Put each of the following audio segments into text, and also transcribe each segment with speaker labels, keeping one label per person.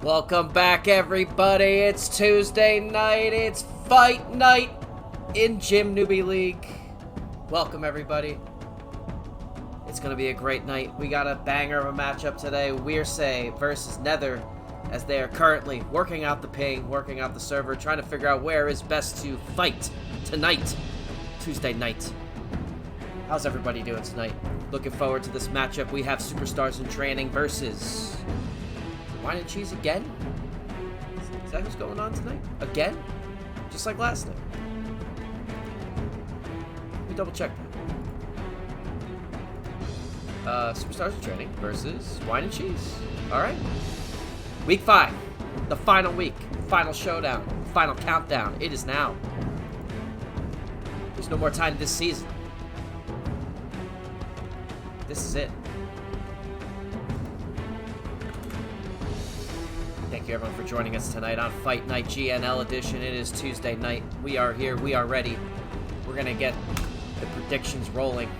Speaker 1: Welcome back, everybody. It's Tuesday night. It's fight night in Gym Newbie League. Welcome, everybody. It's going to be a great night. We got a banger of a matchup today. Wearseh versus Nether, as they are currently working out the ping, working out the server, trying to figure out where is best to fight tonight, Tuesday night. How's everybody doing tonight? Looking forward to this matchup. We have Superstars in Training versus Wine and Cheese again? Is that what's going on tonight? Again? Just like last night. Let me double check that. Superstars in Training versus Wine and Cheese. Alright. Week 5. The final week. Final showdown. Final countdown. It is now. There's no more time this season. This is it. Thank you everyone for joining us tonight on Fight Night GNL edition. It is Tuesday night. We are here. We are ready. We're going to get the predictions rolling.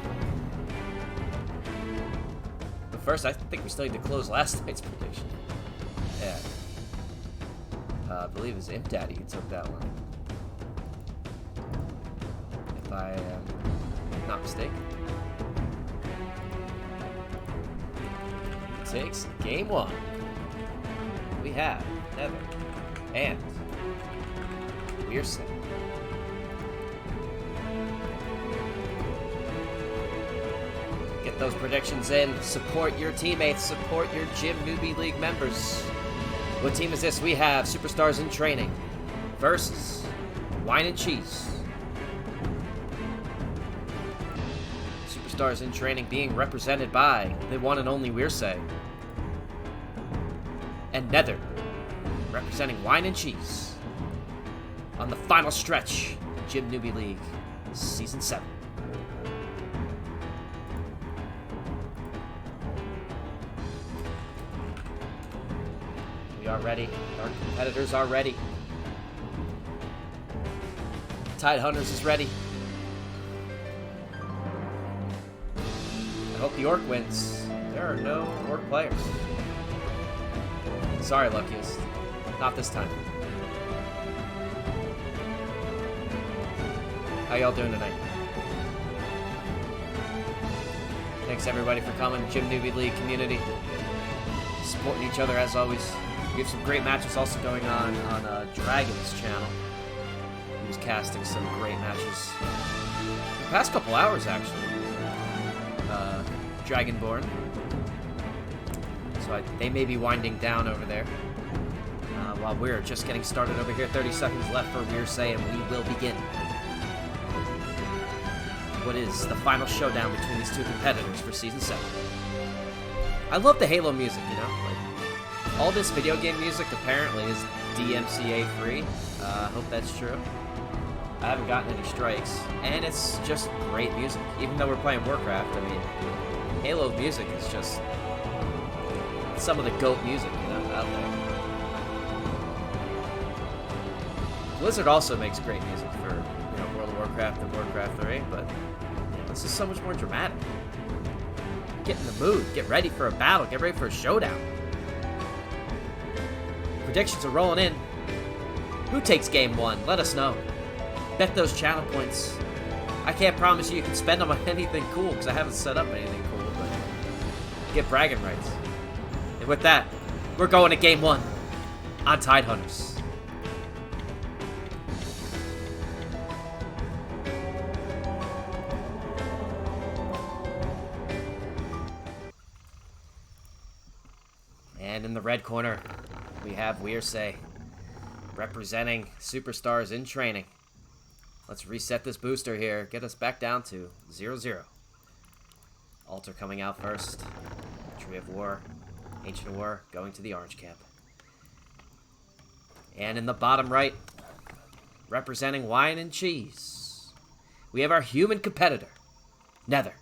Speaker 1: But first, I think we still need to close last night's prediction. Yeah. I believe it was Imp Daddy who took that one. If I am not mistaken. He takes game 1. We have Nether and Wearseh. Get those predictions in. Support your teammates. Support your Gym Newbie League members. What team is this? We have Superstars in Training versus Wine and Cheese. Superstars in Training being represented by the one and only Wearseh. And Nether, representing Wine and Cheese, on the final stretch, Gym Newbie League, Season 7. We are ready. Our competitors are ready. Tide Hunters is ready. I hope the Orc wins. There are no Orc players. Sorry, Luckiest. Not this time. How y'all doing tonight? Thanks everybody for coming. Gym Newbie League community. Supporting each other as always. We have some great matches also going on Dragon's channel. He was casting some great matches. The past couple hours, actually. Dragonborn. So they may be winding down over there. While we're just getting started over here. 30 seconds left for Wearseh, and we will begin. What is the final showdown between these two competitors for Season 7. I love the Halo music, you know? Like, all this video game music apparently is DMCA free. I hope that's true. I haven't gotten any strikes. And it's just great music. Even though we're playing Warcraft, I mean, Halo music is just some of the GOAT music, you know, out there. Blizzard also makes great music for, you know, World of Warcraft and Warcraft 3, but this is so much more dramatic. Get in the mood, get ready for a battle, get ready for a showdown. Predictions are rolling in. Who takes game 1? Let us know. Bet those channel points. I can't promise you can spend them on anything cool, because I haven't set up anything cool, but get bragging rights. And with that, we're going to game 1 on Tide Hunters. And in the red corner, we have Wearseh, representing Superstars in Training. Let's reset this booster here, get us back down to 0-0. Altar coming out first. Tree of War. Ancient War going to the orange camp. And in the bottom right, representing Wine and Cheese, we have our human competitor, Nether.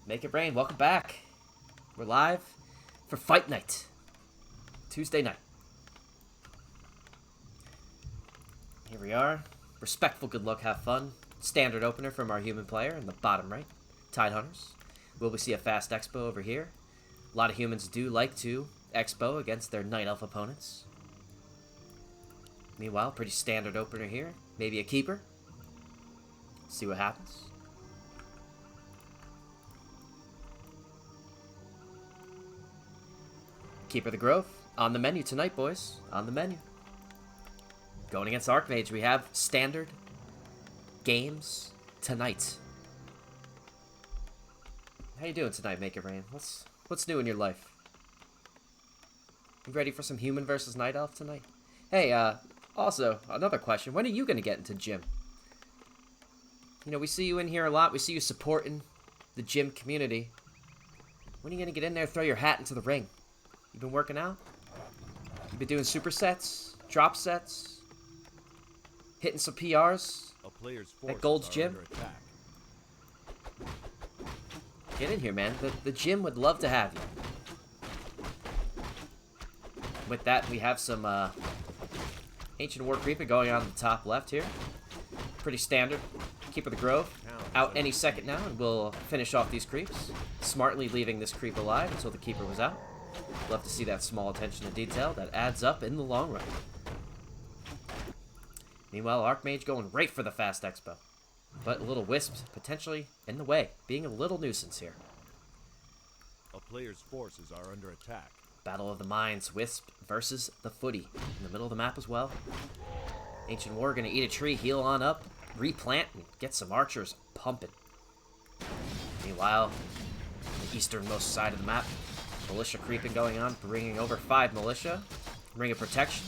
Speaker 1: Make it rain. Welcome back. We're live for Fight Night. Tuesday night. Here we are. Respectful, good luck, have fun. Standard opener from our human player in the bottom right. Tide Hunters. Will we see a fast expo over here? A lot of humans do like to expo against their Night Elf opponents. Meanwhile, pretty standard opener here. Maybe a keeper. See what happens. Keeper the Grove. On the menu tonight, boys. On the menu. Going against Archmage, we have standard games tonight. How you doing tonight, Make It Rain? What's new in your life? You ready for some human versus Night Elf tonight? Hey, also, another question. When are you going to get into gym? You know, we see you in here a lot. We see you supporting the gym community. When are you going to get in there, throw your hat into the ring? You been working out? You been doing supersets, drop sets, hitting some PRs at Gold's Gym? Get in here, man. The gym would love to have you. With that, we have some Ancient War Creeper going on the top left here. Pretty standard. Keeper the Grove out any second now, and we'll finish off these creeps. Smartly leaving this creep alive until the Keeper was out. Love to see that small attention to detail that adds up in the long run. Meanwhile, Archmage going right for the fast expo. But a little Wisp potentially in the way, being a little nuisance here.
Speaker 2: A player's forces are under attack.
Speaker 1: Battle of the Minds, Wisp versus the Footy. In the middle of the map as well. Ancient War gonna eat a tree, heal on up, replant, and get some archers pumping. Meanwhile, the easternmost side of the map, militia creeping going on, bringing over 5 militia. Ring of Protection.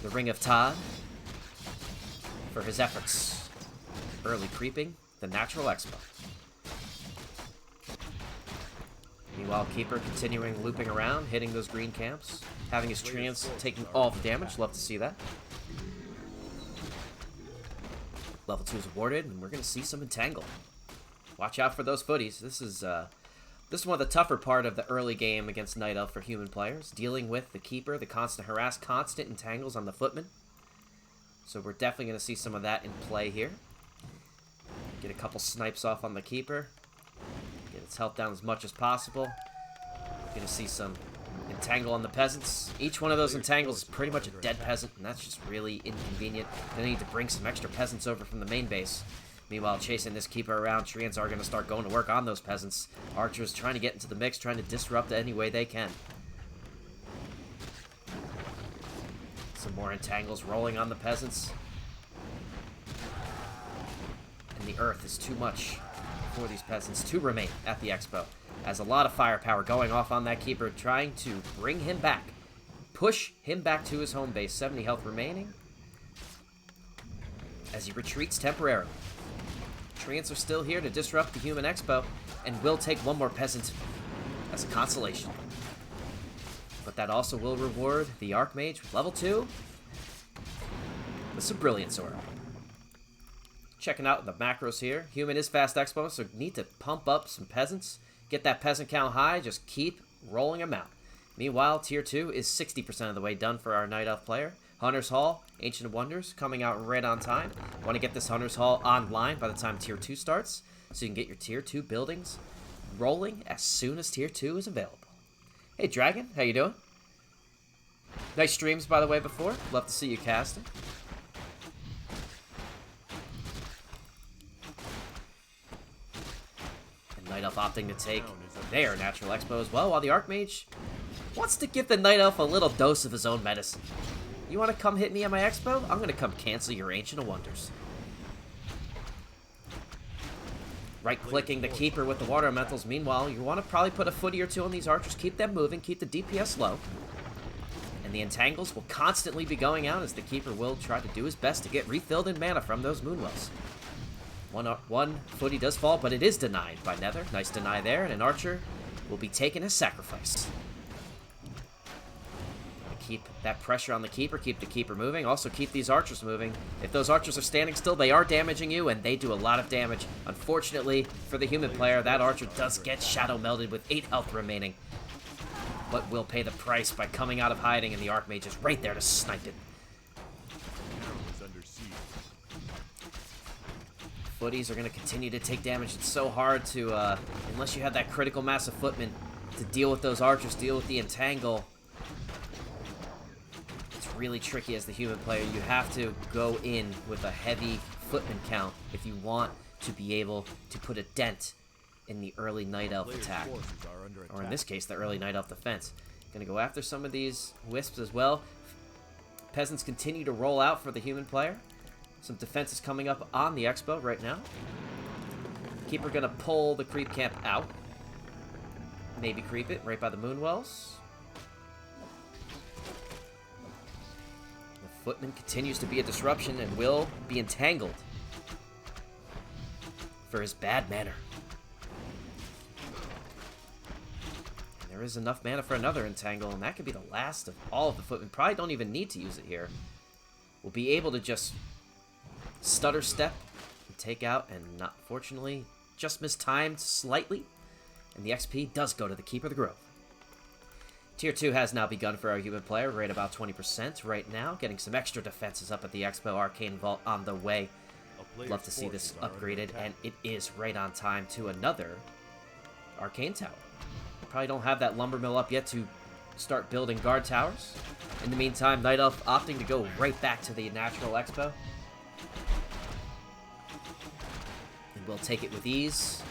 Speaker 1: The Ring of Todd for his efforts. Early creeping, the natural expo. Meanwhile, Keeper continuing looping around, hitting those green camps, having his treants taking all the damage. Love to see that. Level 2 is awarded, and we're going to see some entangle. Watch out for those footies. This is one of the tougher part of the early game against Night Elf for human players, dealing with the Keeper, the constant harass, constant entangles on the footman. So we're definitely going to see some of that in play here. Get a couple snipes off on the Keeper. Get its health down as much as possible. Gonna see some entangle on the peasants. Each one of those entangles is pretty much a dead peasant, and that's just really inconvenient. They need to bring some extra peasants over from the main base. Meanwhile, chasing this Keeper around, treants are gonna start going to work on those peasants. Archers trying to get into the mix, trying to disrupt any way they can. Some more entangles rolling on the peasants. The earth is too much for these peasants to remain at the expo, as a lot of firepower going off on that Keeper, trying to bring him back, push him back to his home base. 70 health remaining as he retreats temporarily. Treants are still here to disrupt the human expo, and will take one more peasant as a consolation. But that also will reward the Archmage with level 2 with some Brilliant Sword. Checking out the macros here. Human is fast expo, so need to pump up some peasants. Get that peasant count high, just keep rolling them out. Meanwhile, tier 2 is 60% of the way done for our Night Elf player. Hunter's Hall, Ancient Wonders, coming out right on time. Want to get this Hunter's Hall online by the time tier 2 starts, so you can get your tier 2 buildings rolling as soon as tier 2 is available. Hey Dragon, how you doing? Nice streams, by the way, before. Love to see you casting. Night Elf opting to take their natural expo as well, while the Archmage wants to give the Night Elf a little dose of his own medicine. You want to come hit me at my expo? I'm going to come cancel your Ancient Wonders. Right-clicking the Keeper with the Water Elementals. Meanwhile, you want to probably put a footy or two on these archers, keep them moving, keep the DPS low. And the entangles will constantly be going out as the Keeper will try to do his best to get refilled in mana from those Moonwells. One footy does fall, but it is denied by Nether. Nice deny there, and an archer will be taken as sacrifice. Keep that pressure on the Keeper, keep the Keeper moving, also keep these archers moving. If those archers are standing still, they are damaging you, and they do a lot of damage. Unfortunately, for the human player, that archer does get shadow melded with 8 health remaining, but will pay the price by coming out of hiding, and the Archmage is right there to snipe it. Footies are going to continue to take damage. It's so hard to, unless you have that critical mass of footmen, to deal with those archers, deal with the entangle. It's really tricky as the human player. You have to go in with a heavy footman count if you want to be able to put a dent in the early Night Elf attack. Or in this case, the early Night Elf defense. Gonna go after some of these wisps as well. Peasants continue to roll out for the human player. Some defenses coming up on the expo right now. Keeper gonna pull the creep camp out. Maybe creep it right by the moonwells. The footman continues to be a disruption and will be entangled for his bad manner. And there is enough mana for another entangle, and that could be the last of all of the footmen. Probably don't even need to use it here. We'll be able to just stutter step and take out, and not fortunately just mistimed slightly. And the XP does go to the Keeper of the Grove. Tier 2 has now begun for our human player, right about 20% right now. Getting some extra defenses up at the Expo. Arcane Vault on the way. Love to see this upgraded, and it is right on time to another Arcane Tower. Probably don't have that lumber mill up yet to start building guard towers. In the meantime, Night Elf opting to go right back to the natural Expo. And we'll take it with ease.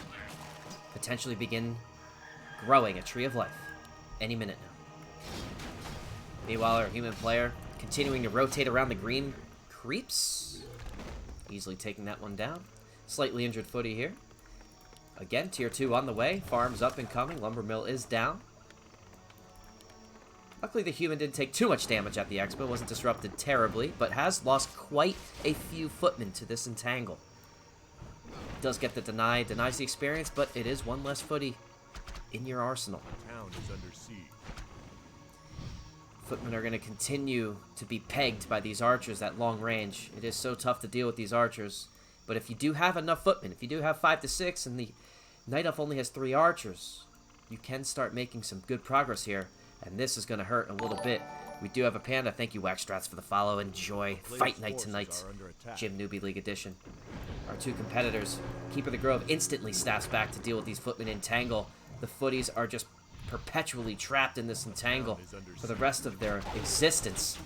Speaker 1: Potentially begin growing a Tree of Life any minute now. Meanwhile, our human player continuing to rotate around the green creeps. Easily taking that one down. Slightly injured footy here. Again, tier 2 on the way. Farms up and coming. Lumber mill is down. Luckily, the human didn't take too much damage at the expo. Wasn't disrupted terribly, but has lost quite a few footmen to this entangle. Does get the deny, denies the experience, but it is one less footy in your arsenal.
Speaker 2: The town is under siege.
Speaker 1: Footmen are going to continue to be pegged by these archers at long range. It is so tough to deal with these archers. But if you do have enough footmen, if you do have 5 to 6, and the Night Elf only has 3 archers, you can start making some good progress here. And this is going to hurt a little bit. We do have a panda. Thank you, Waxstrats, for the follow. Enjoy Fight Night tonight, Gym Newbie League Edition. Our 2 competitors, Keeper of the Grove, instantly staffs back to deal with these footmen entangle. The footies are just perpetually trapped in this entangle for the rest of their existence.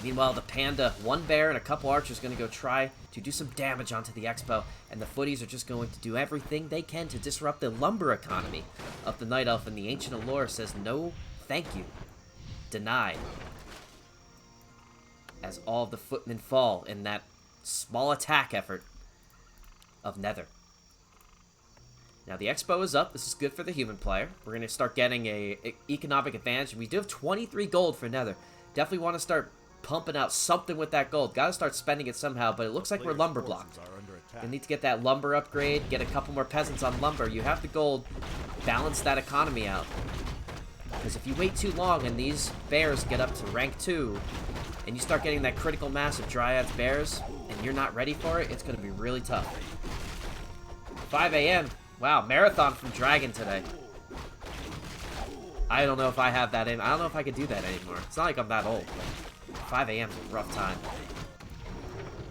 Speaker 1: Meanwhile, the panda, 1 bear and a couple archers going to go try to do some damage onto the expo, and the footies are just going to do everything they can to disrupt the lumber economy of the Night Elf, and the Ancient Allure says no thank you. Denied. As all of the footmen fall in that small attack effort of Nether. Now the expo is up. This is good for the human player. We're going to start getting a economic advantage. We do have 23 gold for Nether. Definitely want to start pumping out something with that gold. Gotta start spending it somehow, but it looks like we're lumber blocked. You need to get that lumber upgrade, get a couple more peasants on lumber. You have the gold, balance that economy out. Because if you wait too long and these bears get up to rank 2, and you start getting that critical mass of dryads bears, and you're not ready for it, it's going to be really tough. 5 a.m. Wow, marathon from Dragon today. I don't know if I have that in. I don't know if I could do that anymore. It's not like I'm that old. 5 a.m. is a rough time.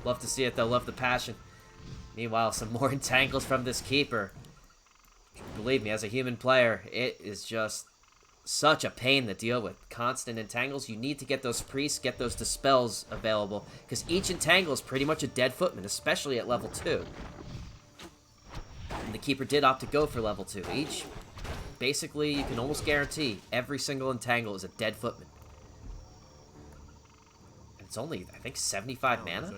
Speaker 1: Love to see it, though. Love the passion. Meanwhile, some more entangles from this keeper. Believe me, as a human player, it is just such a pain to deal with. Constant entangles. You need to get those priests, get those dispels available, because each entangle is pretty much a dead footman, especially at level 2. And the keeper did opt to go for level 2. Each, basically, you can almost guarantee every single entangle is a dead footman. And it's only, I think, 75 mana?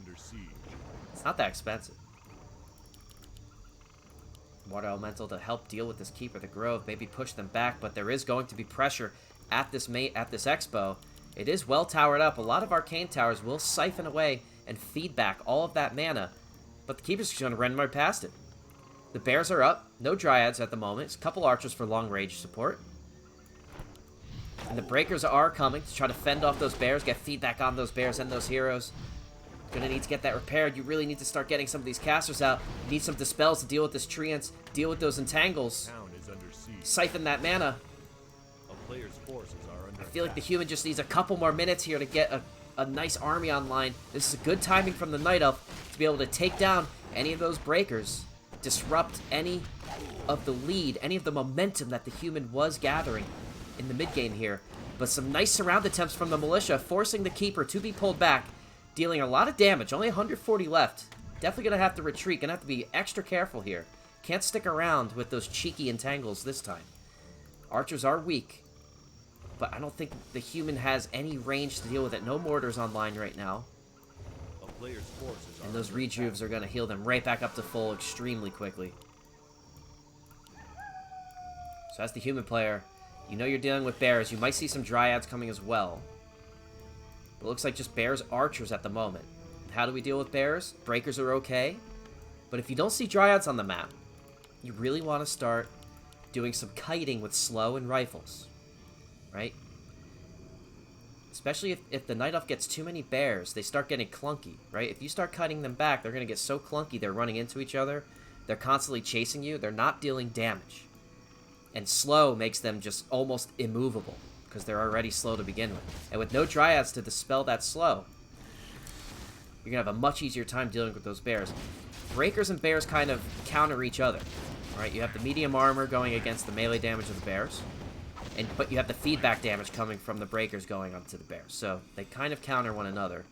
Speaker 1: It's not that expensive. Water Elemental to help deal with this Keeper of the Grove, maybe push them back, but there is going to be pressure at this expo. It is well towered up. A lot of arcane towers will siphon away and feed back all of that mana, but the Keeper's just going to run right past it. The bears are up, no dryads at the moment. It's a couple archers for long range support. And the breakers are coming to try to fend off those bears, get feedback on those bears and those heroes. Gonna need to get that repaired. You really need to start getting some of these casters out. You need some dispels to deal with this treants, deal with those entangles. Siphon that mana. I feel like the human just needs a couple more minutes here to get a nice army online. This is a good timing from the Night Elf to be able to take down any of those breakers, disrupt any of the lead, any of the momentum that the human was gathering in the mid-game here. But some nice surround attempts from the militia, forcing the keeper to be pulled back, dealing a lot of damage. Only 140 left. Definitely going to have to retreat. Going to have to be extra careful here. Can't stick around with those cheeky entangles this time. Archers are weak, but I don't think the human has any range to deal with it. No mortars online right now. And those rejuves are going to heal them right back up to full extremely quickly. So as the human player, you know you're dealing with bears. You might see some dryads coming as well. But it looks like just bears archers at the moment. How do we deal with bears? Breakers are okay. But if you don't see dryads on the map, you really want to start doing some kiting with slow and rifles. Right? Especially if the Night Elf gets too many bears, they start getting clunky, right? If you start cutting them back, they're going to get so clunky they're running into each other. They're constantly chasing you. They're not dealing damage. And slow makes them just almost immovable, because they're already slow to begin with. And with no dryads to dispel that slow, you're going to have a much easier time dealing with those bears. Breakers and bears kind of counter each other, right? You have the medium armor going against the melee damage of the bears. But you have the feedback damage coming from the breakers going onto the bears. So they kind of counter one another.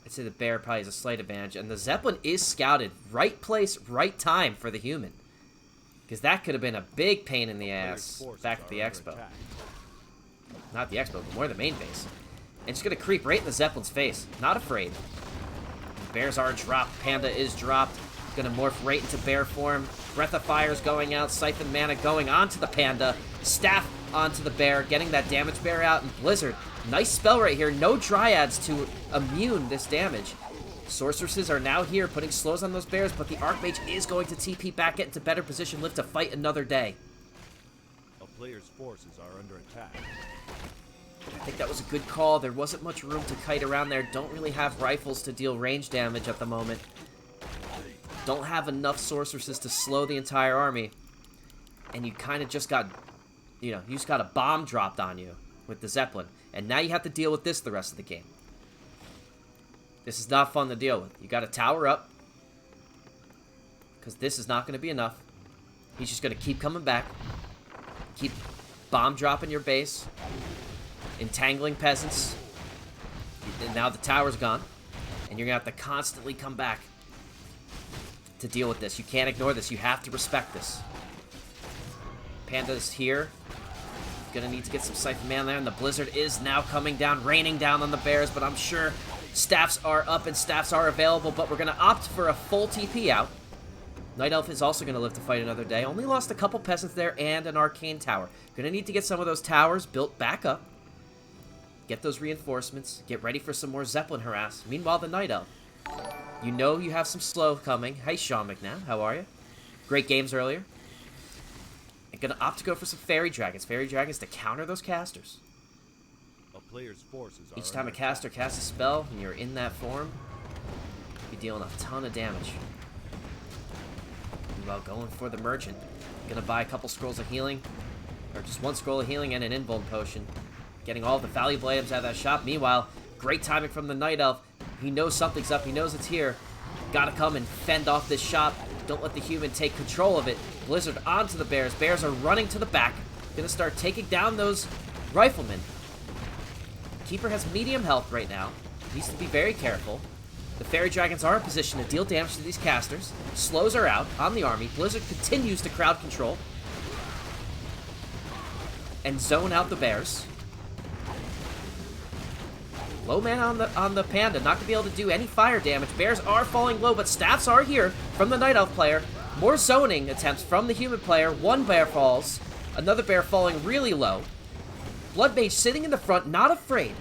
Speaker 1: I'd say the bear probably has a slight advantage. And the Zeppelin is scouted. Right place, right time for the human. Because that could have been a big pain in the ass back at the expo. Not the expo, but more the main base. And just going to creep right in the Zeppelin's face. Not afraid. Bears are dropped. Panda is dropped. Going to morph right into bear form. Breath of Fire's going out. Siphon Mana going onto the Panda. Staff onto the bear. Getting that damage bear out. And Blizzard. Nice spell right here. No dryads to immune this damage. Sorceresses are now here putting slows on those bears. But the Archmage is going to TP back, get into better position. Live to fight another day.
Speaker 2: A player's forces are under attack.
Speaker 1: I think that was a good call. There wasn't much room to kite around there. Don't really have rifles to deal range damage at the moment. Don't have enough sorceresses to slow the entire army. And you kind of just got, you just got a bomb dropped on you with the Zeppelin. And now you have to deal with this the rest of the game. This is not fun to deal with. You got to tower up. Because this is not going to be enough. He's just going to keep coming back. Keep bomb dropping your base. Entangling peasants. And now the tower's gone. And you're going to have to constantly come back to deal with this. You can't ignore this. You have to respect this. Panda's here. Gonna need to get some Siphon Man there. And the Blizzard is now coming down, raining down on the bears. But I'm sure staffs are up and staffs are available. But we're going to opt for a full TP out. Night Elf is also going to live to fight another day. Only lost a couple peasants there and an arcane tower. Gonna need to get some of those towers built back up. Get those reinforcements. Get ready for some more Zeppelin harass. Meanwhile, the Night Elf. You know you have some slow coming. Hey, Sean McNabb. How are you? Great games earlier. I'm going to opt to go for some Fairy Dragons. Fairy Dragons to counter those casters.
Speaker 2: A player's forces are
Speaker 1: Each time a caster casts a spell and you're in that form, you're dealing a ton of damage. Meanwhile, going for the Merchant. Going to buy a couple scrolls of healing. Or just one scroll of healing and an invuln potion. Getting all the valuable items out of that shop. Meanwhile, great timing from the Night Elf. He knows something's up. He knows it's here. Gotta come and fend off this shop. Don't let the human take control of it. Blizzard onto the bears. Bears are running to the back. Gonna start taking down those riflemen. Keeper has medium health right now. Needs to be very careful. The Fairy Dragons are in position to deal damage to these casters. Slows are out on the army. Blizzard continues to crowd control. And zone out the bears. Low mana on the Panda, not going to be able to do any fire damage. Bears are falling low, but staffs are here from the Night Elf player. More zoning attempts from the human player. One bear falls, another bear falling really low. Blood Mage sitting in the front, not afraid.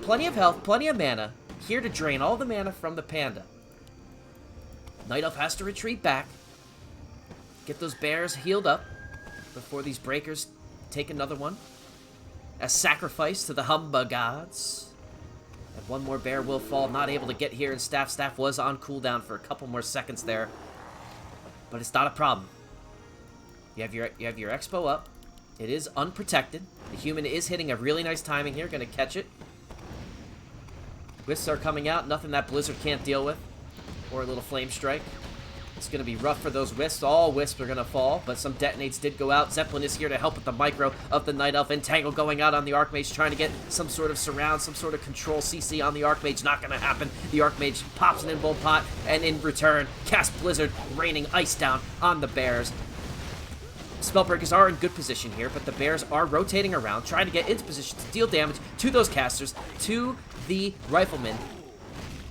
Speaker 1: Plenty of health, plenty of mana. Here to drain all the mana from the Panda. Night Elf has to retreat back. Get those bears healed up before these breakers take another one. As sacrifice to the Humba gods. And one more bear will fall, not able to get here, and Staff was on cooldown for a couple more seconds there. But it's not a problem. You have your Expo up. It is unprotected. The human is hitting a really nice timing here, gonna catch it. Wisps are coming out, nothing that Blizzard can't deal with. Or a little Flame Strike. It's going to be rough for those Wisps. All Wisps are going to fall, but some detonates did go out. Zeppelin is here to help with the micro of the Night Elf. Entangle going out on the Archmage, trying to get some sort of surround, some sort of control CC on the Archmage. Not going to happen. The Archmage pops an Invul Pot, and in return, cast Blizzard, raining ice down on the bears. Spellbreakers are in good position here, but the bears are rotating around, trying to get into position to deal damage to those casters, to the riflemen,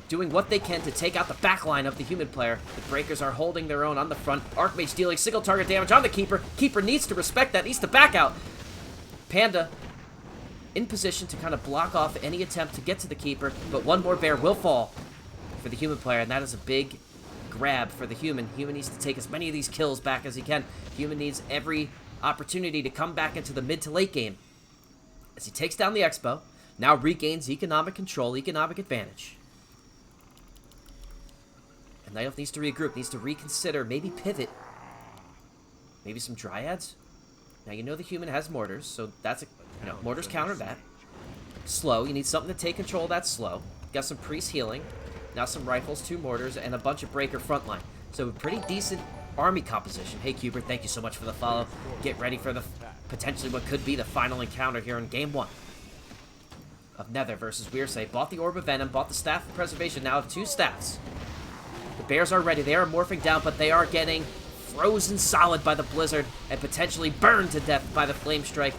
Speaker 1: doing what they can to take out the back line of the human player. The breakers are holding their own on the front. Archmage dealing single target damage on the Keeper. Keeper needs to respect that, needs to back out. Panda in position to kind of block off any attempt to get to the Keeper, but one more bear will fall for the human player, and that is a big grab for the human. Human needs to take as many of these kills back as he can. Human needs every opportunity to come back into the mid to late game. As he takes down the Expo, now regains economic control, economic advantage. And Night Elf needs to regroup, needs to reconsider, maybe pivot. Maybe some Dryads? Now you know the human has mortars, so that's a, mortars counter that. Slow, you need something to take control of that slow. Got some priest healing. Now some rifles, 2 mortars, and a bunch of breaker frontline. So a pretty decent army composition. Hey, Cuber, thank you so much for the follow. Get ready for the potentially what could be the final encounter here in Game 1 of Nether versus Wearseh. Bought the Orb of Venom, bought the Staff of Preservation, now have 2 staffs. The bears are ready. They are morphing down, but they are getting frozen solid by the Blizzard and potentially burned to death by the Flame Strike.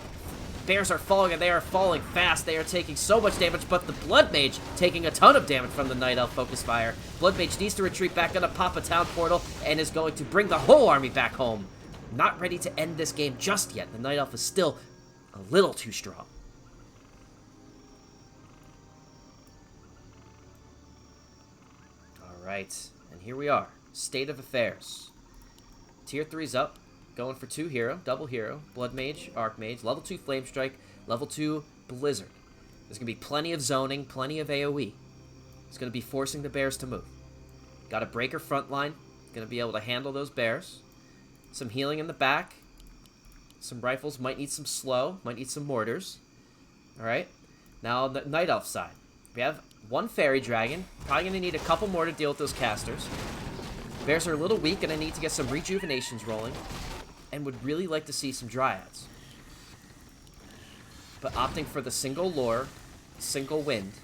Speaker 1: Bears are falling, and they are falling fast. They are taking so much damage, but the Blood Mage taking a ton of damage from the Night Elf Focus Fire. Blood Mage needs to retreat back, gonna pop a town portal, and is going to bring the whole army back home. Not ready to end this game just yet. The Night Elf is still a little too strong. Alright, and here we are. State of affairs. Tier 3's up. Going for 2 hero, double hero, Blood Mage, Archmage, level 2 Flame Strike, level 2 Blizzard. There's going to be plenty of zoning, plenty of AoE. It's going to be forcing the bears to move. Got a breaker front line, going to be able to handle those bears. Some healing in the back. Some rifles, might need some slow, might need some mortars. Alright, now on the Night Elf side. We have 1 Fairy Dragon, probably going to need a couple more to deal with those casters. Bears are a little weak, and I need to get some rejuvenations rolling. And would really like to see some Dryads. But opting for the single lore, single wind,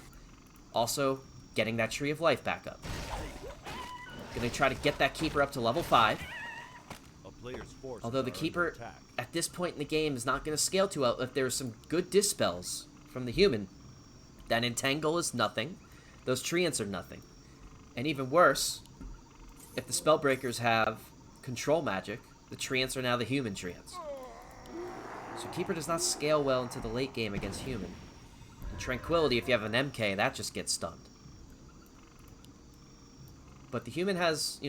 Speaker 1: also getting that Tree of Life back up. Gonna try to get that Keeper up to level 5. Although the Keeper, at this point in the game, is not gonna scale too well. If there's some good dispels from the human, that Entangle is nothing. Those Treants are nothing. And even worse, if the Spellbreakers have control magic, the Treants are now the human Treants. So Keeper does not scale well into the late game against human. And Tranquility, if you have an MK, that just gets stunned. But the human has,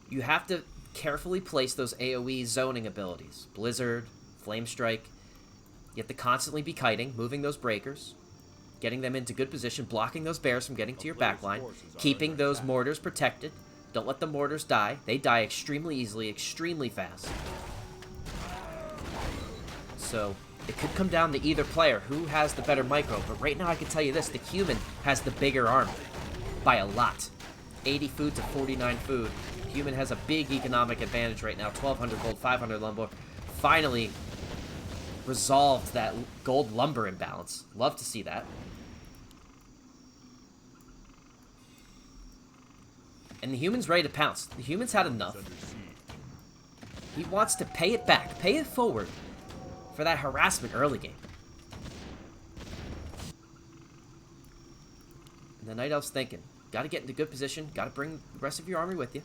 Speaker 1: you have to carefully place those AoE zoning abilities. Blizzard, Flame Strike. You have to constantly be kiting, moving those breakers, getting them into good position, blocking those bears from getting to your backline, keeping those mortars protected. Don't let the mortars die. They die extremely easily, extremely fast. So, it could come down to either player, who has the better micro. But right now, I can tell you this, the human has the bigger army. By a lot. 80 food to 49 food. Human has a big economic advantage right now. 1,200 gold, 500 lumber. Finally resolved that gold lumber imbalance. Love to see that. And the human's ready to pounce. The human's had enough. He wants to pay it back. Pay it forward for that harassment early game. And the Night Elf's thinking, got to get into good position. Got to bring the rest of your army with you.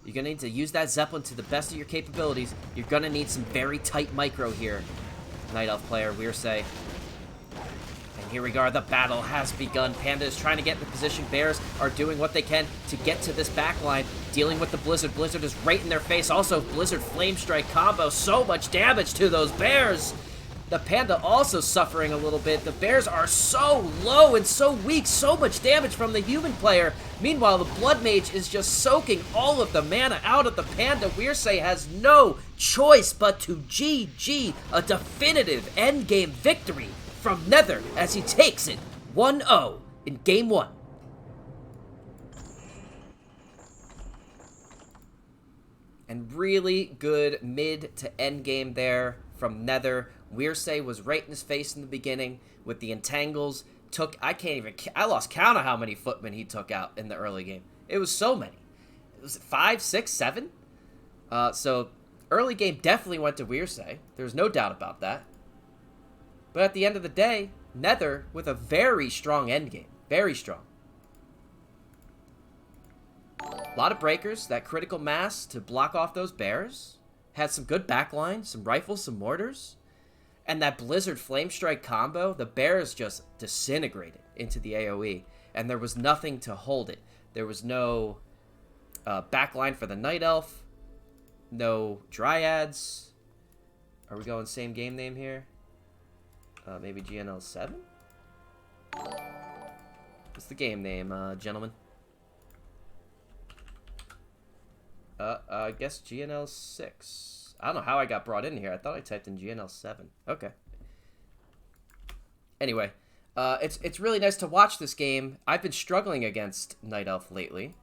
Speaker 1: You're going to need to use that Zeppelin to the best of your capabilities. You're going to need some very tight micro here. Night Elf player, Wearseh. And here we go, the battle has begun. Panda is trying to get in the position. Bears are doing what they can to get to this backline, dealing with the Blizzard. Blizzard is right in their face. Also, Blizzard Flame Strike combo. So much damage to those bears. The Panda also suffering a little bit. The bears are so low and so weak. So much damage from the human player. Meanwhile, the Blood Mage is just soaking all of the mana out of the Panda. Wearseh has no choice but to GG, a definitive endgame victory from Nether as he takes it 1-0 in Game 1. And really good mid to end game there from Nether. Wearseh was right in his face in the beginning with the entangles. I lost count of how many footmen he took out in the early game. It was so many. It was 5, 6, 7. So early game definitely went to Wearseh. There's no doubt about that. But at the end of the day, Nether with a very strong end game. Very strong. A lot of breakers, that critical mass to block off those bears. Had some good backline, some rifles, some mortars. And that Blizzard Flame Strike combo, the bears just disintegrated into the AoE. And there was nothing to hold it. There was no backline for the Night Elf. No Dryads. Are we going same game name here? Maybe GNL 7? What's the game name, gentlemen? I guess GNL 6. I don't know how I got brought in here. I thought I typed in GNL 7. Okay. Anyway, it's really nice to watch this game. I've been struggling against Night Elf lately.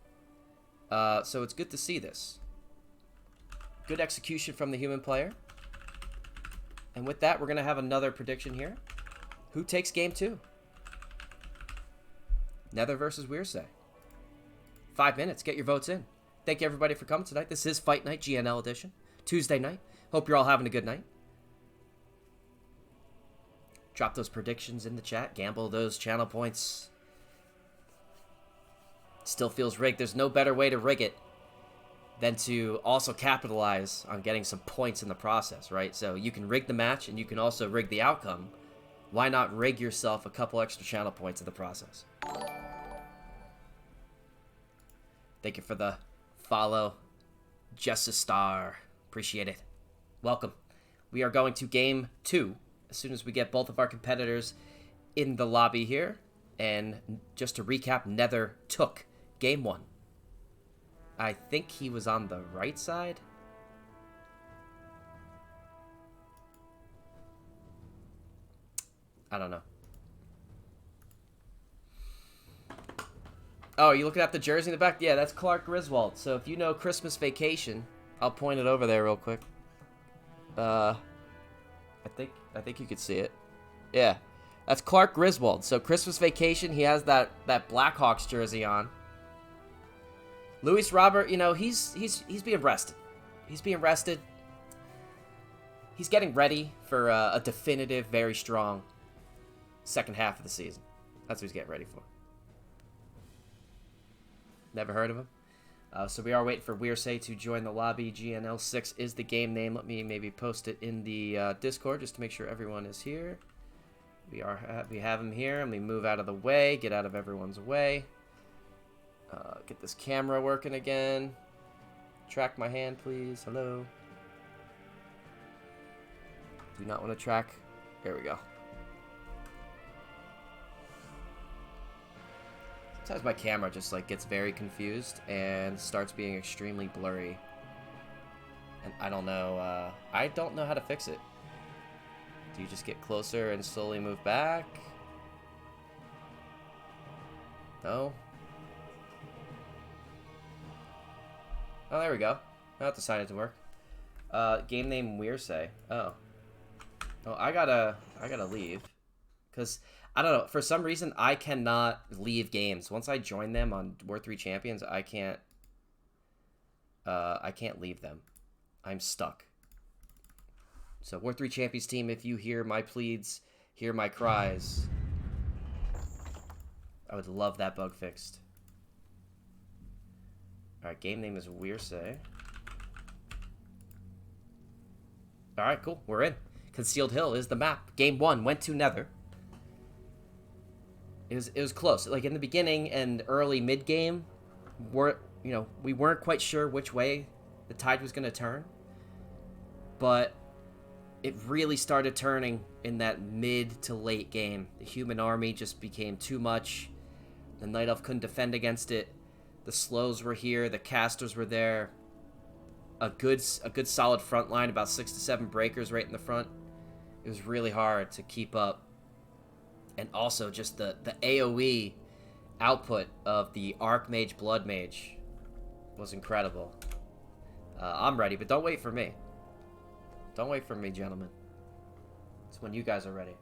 Speaker 1: So it's good to see this. Good execution from the human player. And with that, we're going to have another prediction here. Who takes game 2? Nether versus Wearseh. 5 minutes. Get your votes in. Thank you, everybody, for coming tonight. This is Fight Night, GNL edition. Tuesday night. Hope you're all having a good night. Drop those predictions in the chat. Gamble those channel points. Still feels rigged. There's no better way to rig it than to also capitalize on getting some points in the process, right? So you can rig the match, and you can also rig the outcome. Why not rig yourself a couple extra channel points in the process? Thank you for the follow. Just a star. Appreciate it. Welcome. We are going to game 2 as soon as we get both of our competitors in the lobby here. And just to recap, Nether took game 1. I think he was on the right side. I don't know. Oh, you looking at the jersey in the back? Yeah, that's Clark Griswold. So if you know Christmas Vacation, I'll point it over there real quick. I think you could see it. Yeah, that's Clark Griswold. So Christmas Vacation, he has that Blackhawks jersey on. Luis Robert, you know, he's being rested. He's being rested. He's getting ready for a definitive, very strong second half of the season. That's what he's getting ready for. Never heard of him. So we are waiting for Wearseh to join the lobby. GNL 6 is the game name. Let me maybe post it in the Discord just to make sure everyone is here. We have him here. Let me move out of the way. Get out of everyone's way. Get this camera working again. Track my hand, please. Hello. Do not want to track. There we go. Sometimes my camera just like gets very confused and starts being extremely blurry. And I don't know how to fix it. Do you just get closer and slowly move back? No? Oh, there we go. That decided to work. Game name Wearseh. Oh, I gotta leave. Because, I don't know, for some reason, I cannot leave games. Once I join them on War 3 Champions, I can't leave them. I'm stuck. So, War 3 Champions team, if you hear my pleads, hear my cries, I would love that bug fixed. Alright, game name is Wearseh. Alright, cool. We're in. Concealed Hill is the map. Game 1 went to Nether. It was close. Like in the beginning and early mid game, we weren't quite sure which way the tide was going to turn. But it really started turning in that mid to late game. The human army just became too much. The Night Elf couldn't defend against it. The slows were here. The casters were there. A good solid front line, about 6 to 7 breakers right in the front. It was really hard to keep up. And also just the AoE output of the Archmage Blood Mage was incredible. I'm ready, but don't wait for me. Don't wait for me, gentlemen. It's when you guys are ready.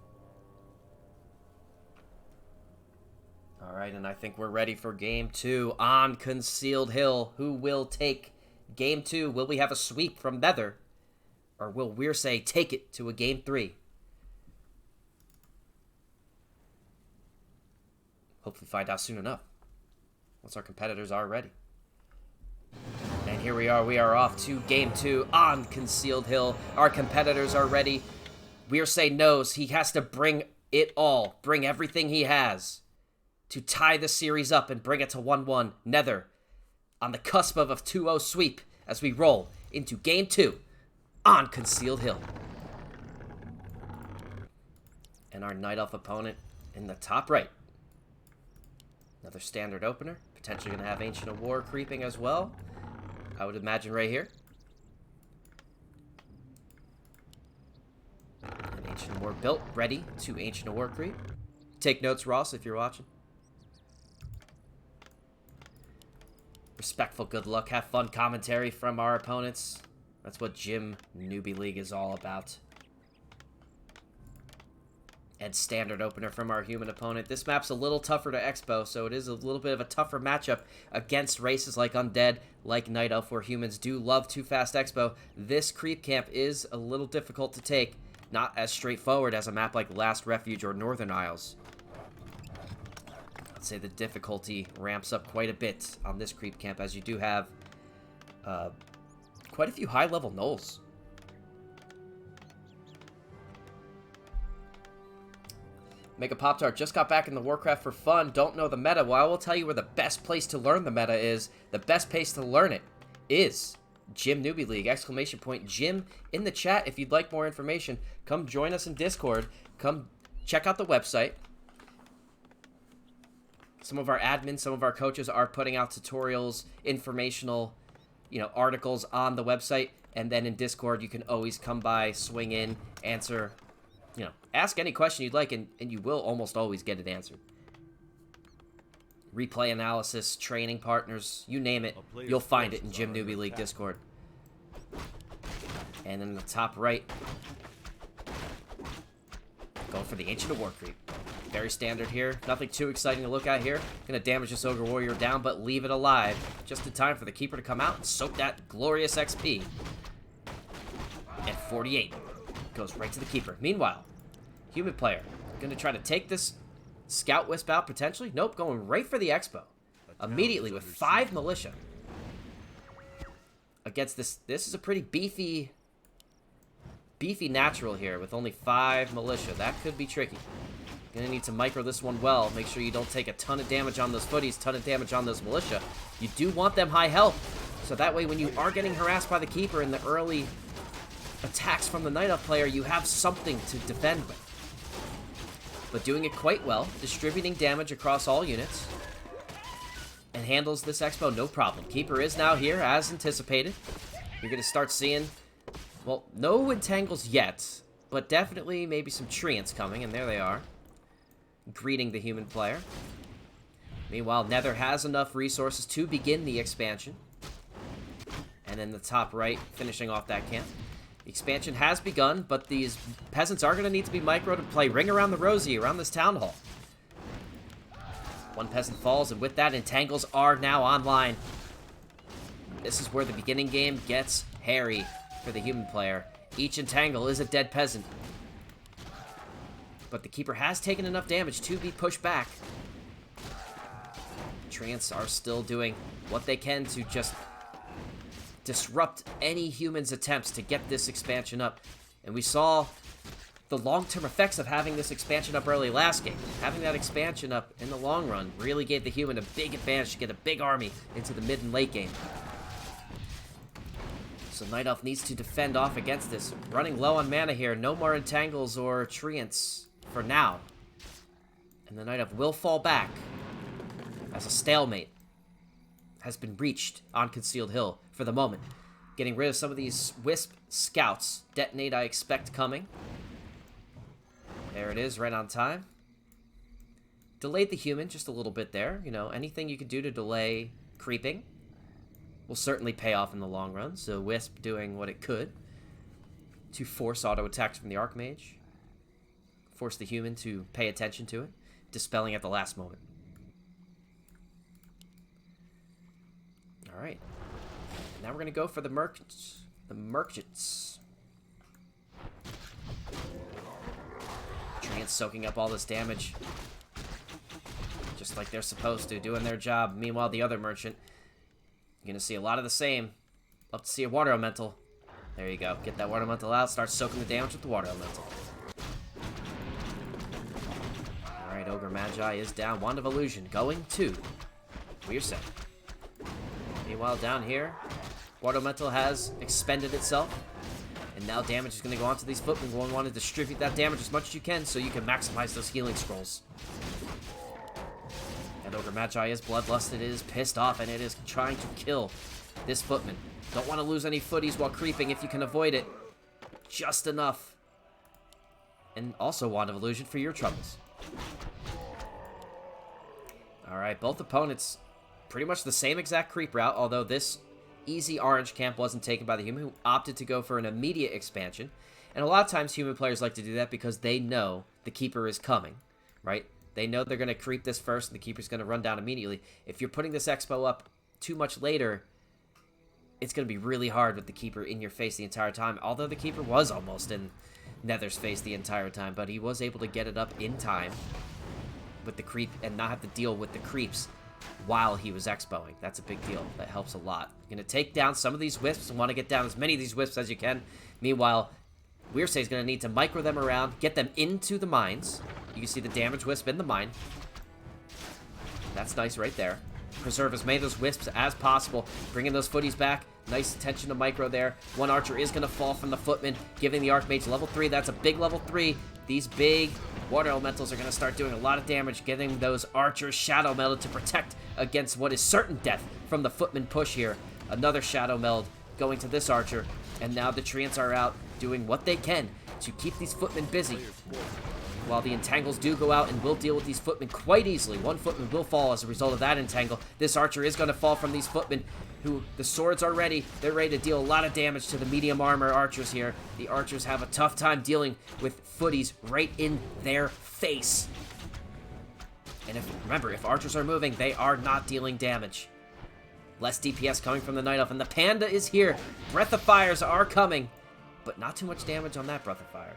Speaker 1: Alright, and I think we're ready for Game 2 on Concealed Hill. Who will take Game 2? Will we have a sweep from Nether? Or will Wearseh take it to a Game 3? Hopefully find out soon enough. Once our competitors are ready. And here we are off to Game 2 on Concealed Hill. Our competitors are ready. Wearseh knows he has to bring it all, bring everything he has to tie the series up and bring it to 1-1. Nether on the cusp of a 2-0 sweep as we roll into Game 2 on Concealed Hill. And our Night Elf opponent in the top right. Another standard opener. Potentially going to have Ancient of War creeping as well. I would imagine right here. An Ancient of War built, ready to Ancient of War creep. Take notes, Ross, if you're watching. Respectful good luck. Have fun commentary from our opponents. That's what Gym Newbie League is all about. And standard opener from our human opponent. This map's a little tougher to expo, so it is a little bit of a tougher matchup against races like Undead, like Night Elf, where humans do love too fast expo. This creep camp is a little difficult to take. Not as straightforward as a map like Last Refuge or Northern Isles. I'd say the difficulty ramps up quite a bit on this creep camp, as you do have quite a few high-level gnolls. Make a Pop-Tart. Just got back in the Warcraft for fun. Don't know the meta. Well, I will tell you where the best place to learn the meta is. The best place to learn it is Gym Newbie League. Exclamation point. Gym in the chat if you'd like more information. Come join us in Discord. Come check out the website. Some of our admins, some of our coaches are putting out tutorials, informational, articles on the website. And then in Discord, you can always come by, swing in, answer, ask any question you'd like, and you will almost always get it answered. Replay analysis, training partners, you name it, you'll find it in Gym Newbie League Discord. And in the top right, going for the Ancient of War creep. Very standard here. Nothing too exciting to look at here. Gonna damage this Ogre Warrior down, but leave it alive. Just in time for the Keeper to come out and soak that glorious XP. And 48 goes right to the Keeper. Meanwhile, human player gonna try to take this Scout Wisp out potentially. Nope, going right for the Expo. Immediately with 5 militia. Against this is a pretty beefy natural here with only 5 militia. That could be tricky. Gonna need to micro this one well. Make sure you don't take a ton of damage on those footies, ton of damage on those militia. You do want them high health, so that way when you are getting harassed by the Keeper in the early attacks from the Night Elf player, you have something to defend with. But doing it quite well, distributing damage across all units, and handles this Expo no problem. Keeper is now here, as anticipated. You're going to start seeing, well, no entangles yet, but definitely maybe some treants coming, and there they are, greeting the human player. Meanwhile, Nether has enough resources to begin the expansion. And in the top right, finishing off that camp. The expansion has begun, but these peasants are going to need to be micro to play Ring Around the Rosie around this town hall. One peasant falls, and with that, entangles are now online. This is where the beginning game gets hairy for the human player. Each entangle is a dead peasant. But the Keeper has taken enough damage to be pushed back. Treants are still doing what they can to just disrupt any human's attempts to get this expansion up. And we saw the long-term effects of having this expansion up early last game. Having that expansion up in the long run really gave the human a big advantage to get a big army into the mid and late game. So Night Elf needs to defend off against this. Running low on mana here. No more entangles or treants for now. And the Night Elf will fall back as a stalemate has been reached on Concealed Hill for the moment. Getting rid of some of these Wisp scouts. Detonate, I expect, coming. There it is, right on time. Delayed the human just a little bit there. Anything you could do to delay creeping. will certainly pay off in the long run. So Wisp doing what it could to force auto attacks from the Archmage. Force the human to pay attention to it. Dispelling at the last moment. Alright. Now we're going to go for the merchants. The merchants. Treants soaking up all this damage. Just like they're supposed to, doing their job. Meanwhile, the other merchant, you're going to see a lot of the same. Love to see a water elemental. There you go. Get that water elemental out. Start soaking the damage with the water elemental. Alright, Ogre Magi is down. Wand of Illusion going to Wearseh. Meanwhile, down here, water elemental has expended itself. And now damage is going to go onto these footmen. We're going to want to distribute that damage as much as you can so you can maximize those healing scrolls. And Ogre Magi is bloodlusted, it is pissed off, and it is trying to kill this footman. Don't want to lose any footies while creeping if you can avoid it. Just enough. And also Wand of Illusion for your troubles. Alright, both opponents pretty much the same exact creep route, although this easy orange camp wasn't taken by the human, who opted to go for an immediate expansion. And a lot of times human players like to do that because they know the keeper is coming, right? They know they're going to creep this first and the keeper's going to run down immediately. If you're putting this expo up too much later, it's going to be really hard with the keeper in your face the entire time. Although the keeper was almost in Nether's face the entire time, but he was able to get it up in time with the creep and not have to deal with the creeps while he was expoing. That's a big deal. That helps a lot. You're going to take down some of these wisps and want to get down as many of these wisps as you can. Meanwhile, Wearseh is going to need to micro them around, get them into the mines. You can see the damage wisp in the mine. That's nice right there. Preserve as many of those wisps as possible. Bringing those footies back. Nice attention to micro there. One archer is going to fall from the footman, giving the Archmage level 3. That's a big level 3. These big water elementals are going to start doing a lot of damage, getting those archers shadow melded to protect against what is certain death from the footman push here. Another shadow meld going to this archer. And now the treants are out doing what they can to keep these footmen busy. While the entangles do go out and will deal with these footmen quite easily. One footman will fall as a result of that entangle. This archer is going to fall from these footmen, who the swords are ready. They're ready to deal a lot of damage to the medium armor archers here. The archers have a tough time dealing with footies right in their face. And remember, if archers are moving, they are not dealing damage. Less DPS coming from the Night Elf, and the Panda is here. Breath of Fires are coming, but not too much damage on that Breath of Fire.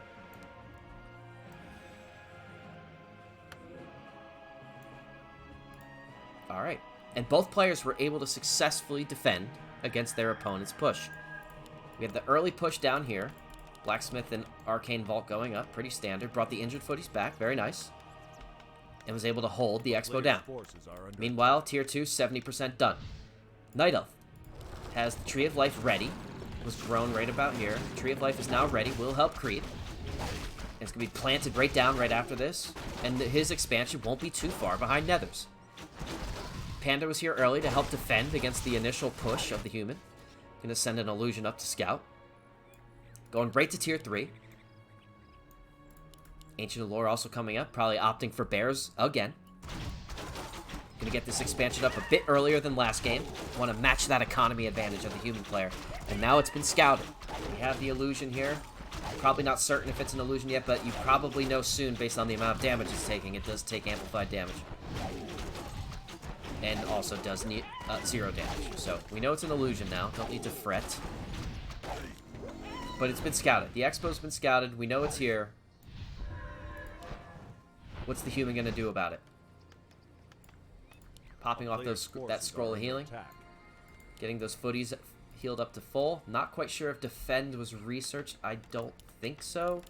Speaker 1: Alright, and both players were able to successfully defend against their opponent's push. We had the early push down here. Blacksmith and Arcane Vault going up, pretty standard. Brought the injured footies back, very nice. And was able to hold the expo down. Meanwhile, tier 2, 70% done. Night Elf has the Tree of Life ready. Was grown right about here. Tree of Life is now ready, will help creep. And it's going to be planted right down right after this. And his expansion won't be too far behind Nether's. Panda was here early to help defend against the initial push of the human. Gonna send an illusion up to scout. Going right to tier 3. Ancient Allure also coming up, probably opting for bears again. Gonna get this expansion up a bit earlier than last game. Want to match that economy advantage of the human player. And now it's been scouted. We have the illusion here. Probably not certain if it's an illusion yet, but you probably know soon based on the amount of damage it's taking. It does take amplified damage. And also does need 0 damage. So we know it's an illusion now. Don't need to fret. But it's been scouted. The expo's been scouted. We know it's here. What's the human going to do about it? Popping off that scroll of healing. Getting those footies healed up to full. Not quite sure if defend was researched. I don't think so.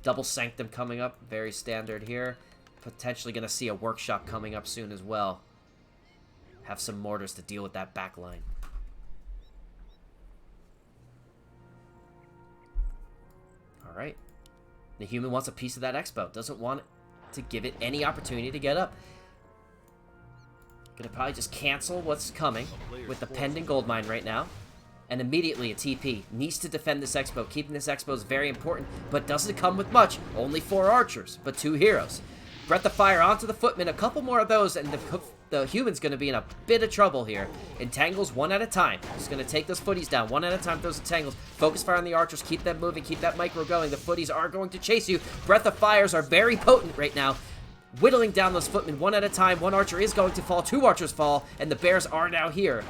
Speaker 1: Double Sanctum coming up. Very standard here. Potentially going to see a workshop coming up soon as well. Have some mortars to deal with that back line. Alright. The human wants a piece of that expo. Doesn't want to give it any opportunity to get up. Gonna probably just cancel what's coming with the pending gold mine right now. And immediately a TP. Needs to defend this expo. Keeping this expo is very important, but doesn't come with much. Only 4 archers, but 2 heroes. Breath of Fire onto the footman. A couple more of those, and the the human's going to be in a bit of trouble here. Entangles one at a time. He's going to take those footies down one at a time. Those entangles. Focus fire on the archers. Keep them moving. Keep that micro going. The footies are going to chase you. Breath of fires are very potent right now. Whittling down those footmen one at a time. One archer is going to fall. Two archers fall. And the bears are now here.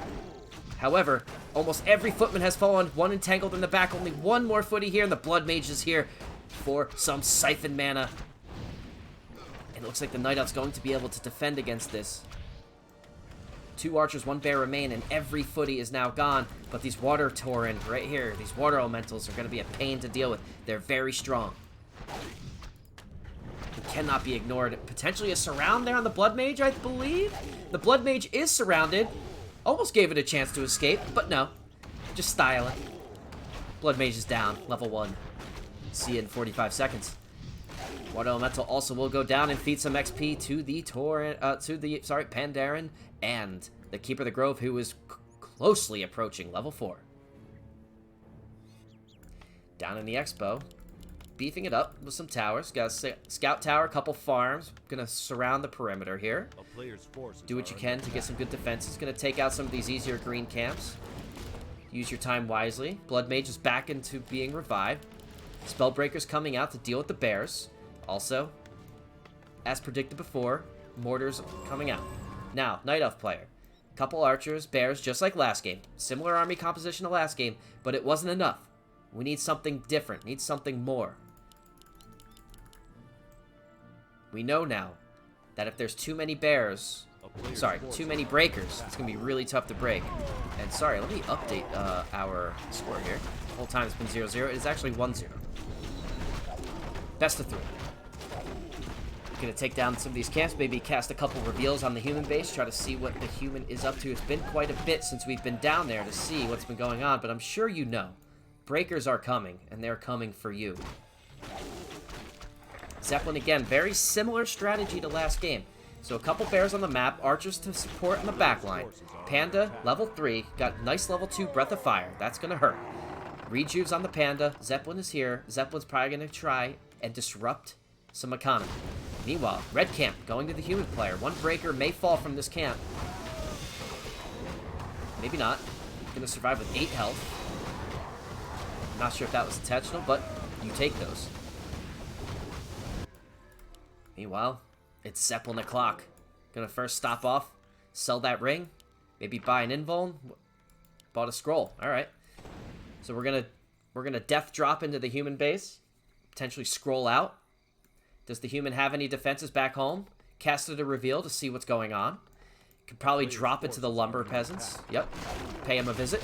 Speaker 1: However, almost every footman has fallen. One entangled in the back. Only one more footy here. And the blood mage is here for some siphon mana. And it looks like the Night Elf's going to be able to defend against this. Two archers, one bear remain, and every footy is now gone. But these water tauren right here, these water elementals are going to be a pain to deal with. They're very strong. It cannot be ignored. Potentially a surround there on the blood mage, I believe. The blood mage is surrounded. Almost gave it a chance to escape, but no. Just styling. Blood mage is down, level 1. See you in 45 seconds. Water elemental also will go down and feed some XP to the Pandaren and the Keeper of the Grove, who is closely approaching level 4. Down in the expo, beefing it up with some towers. Got a scout tower, a couple farms. Gonna surround the perimeter here. Do what you can to get some good defenses. Gonna take out some of these easier green camps. Use your time wisely. Blood Mage is back into being revived. Spellbreaker's coming out to deal with the bears. Also, as predicted before, mortars coming out. Now, Night Elf player. Couple archers, bears, just like last game. Similar army composition to last game, but it wasn't enough. We need something different. Need something more. We know now that if there's too many bears, too many breakers, it's going to be really tough to break. And sorry, let me update our score here. The whole time it's been 0-0. It is actually 1-0. Best of 3. Gonna take down some of these camps, maybe cast a couple reveals on the human base, try to see what the human is up to. It's been quite a bit since we've been down there to see what's been going on, but I'm sure you know. Breakers are coming, and they're coming for you. Zeppelin, again, very similar strategy to last game. So a couple bears on the map, archers to support on the back line. Panda, level 3, got nice level 2 Breath of Fire. That's gonna hurt. Rejuve's on the Panda, Zeppelin is here. Zeppelin's probably gonna try and disrupt some economy. Meanwhile, red camp going to the human player. One breaker may fall from this camp. Maybe not. Gonna survive with 8 health. Not sure if that was intentional, but you take those. Meanwhile, it's Zeppelin o'clock. Gonna first stop off, sell that ring, maybe buy an invuln. Bought a scroll. All right. So we're gonna death drop into the human base, potentially scroll out. Does the human have any defenses back home? Casted a reveal to see what's going on. Could probably drop into the lumber peasants. Yep. Pay him a visit.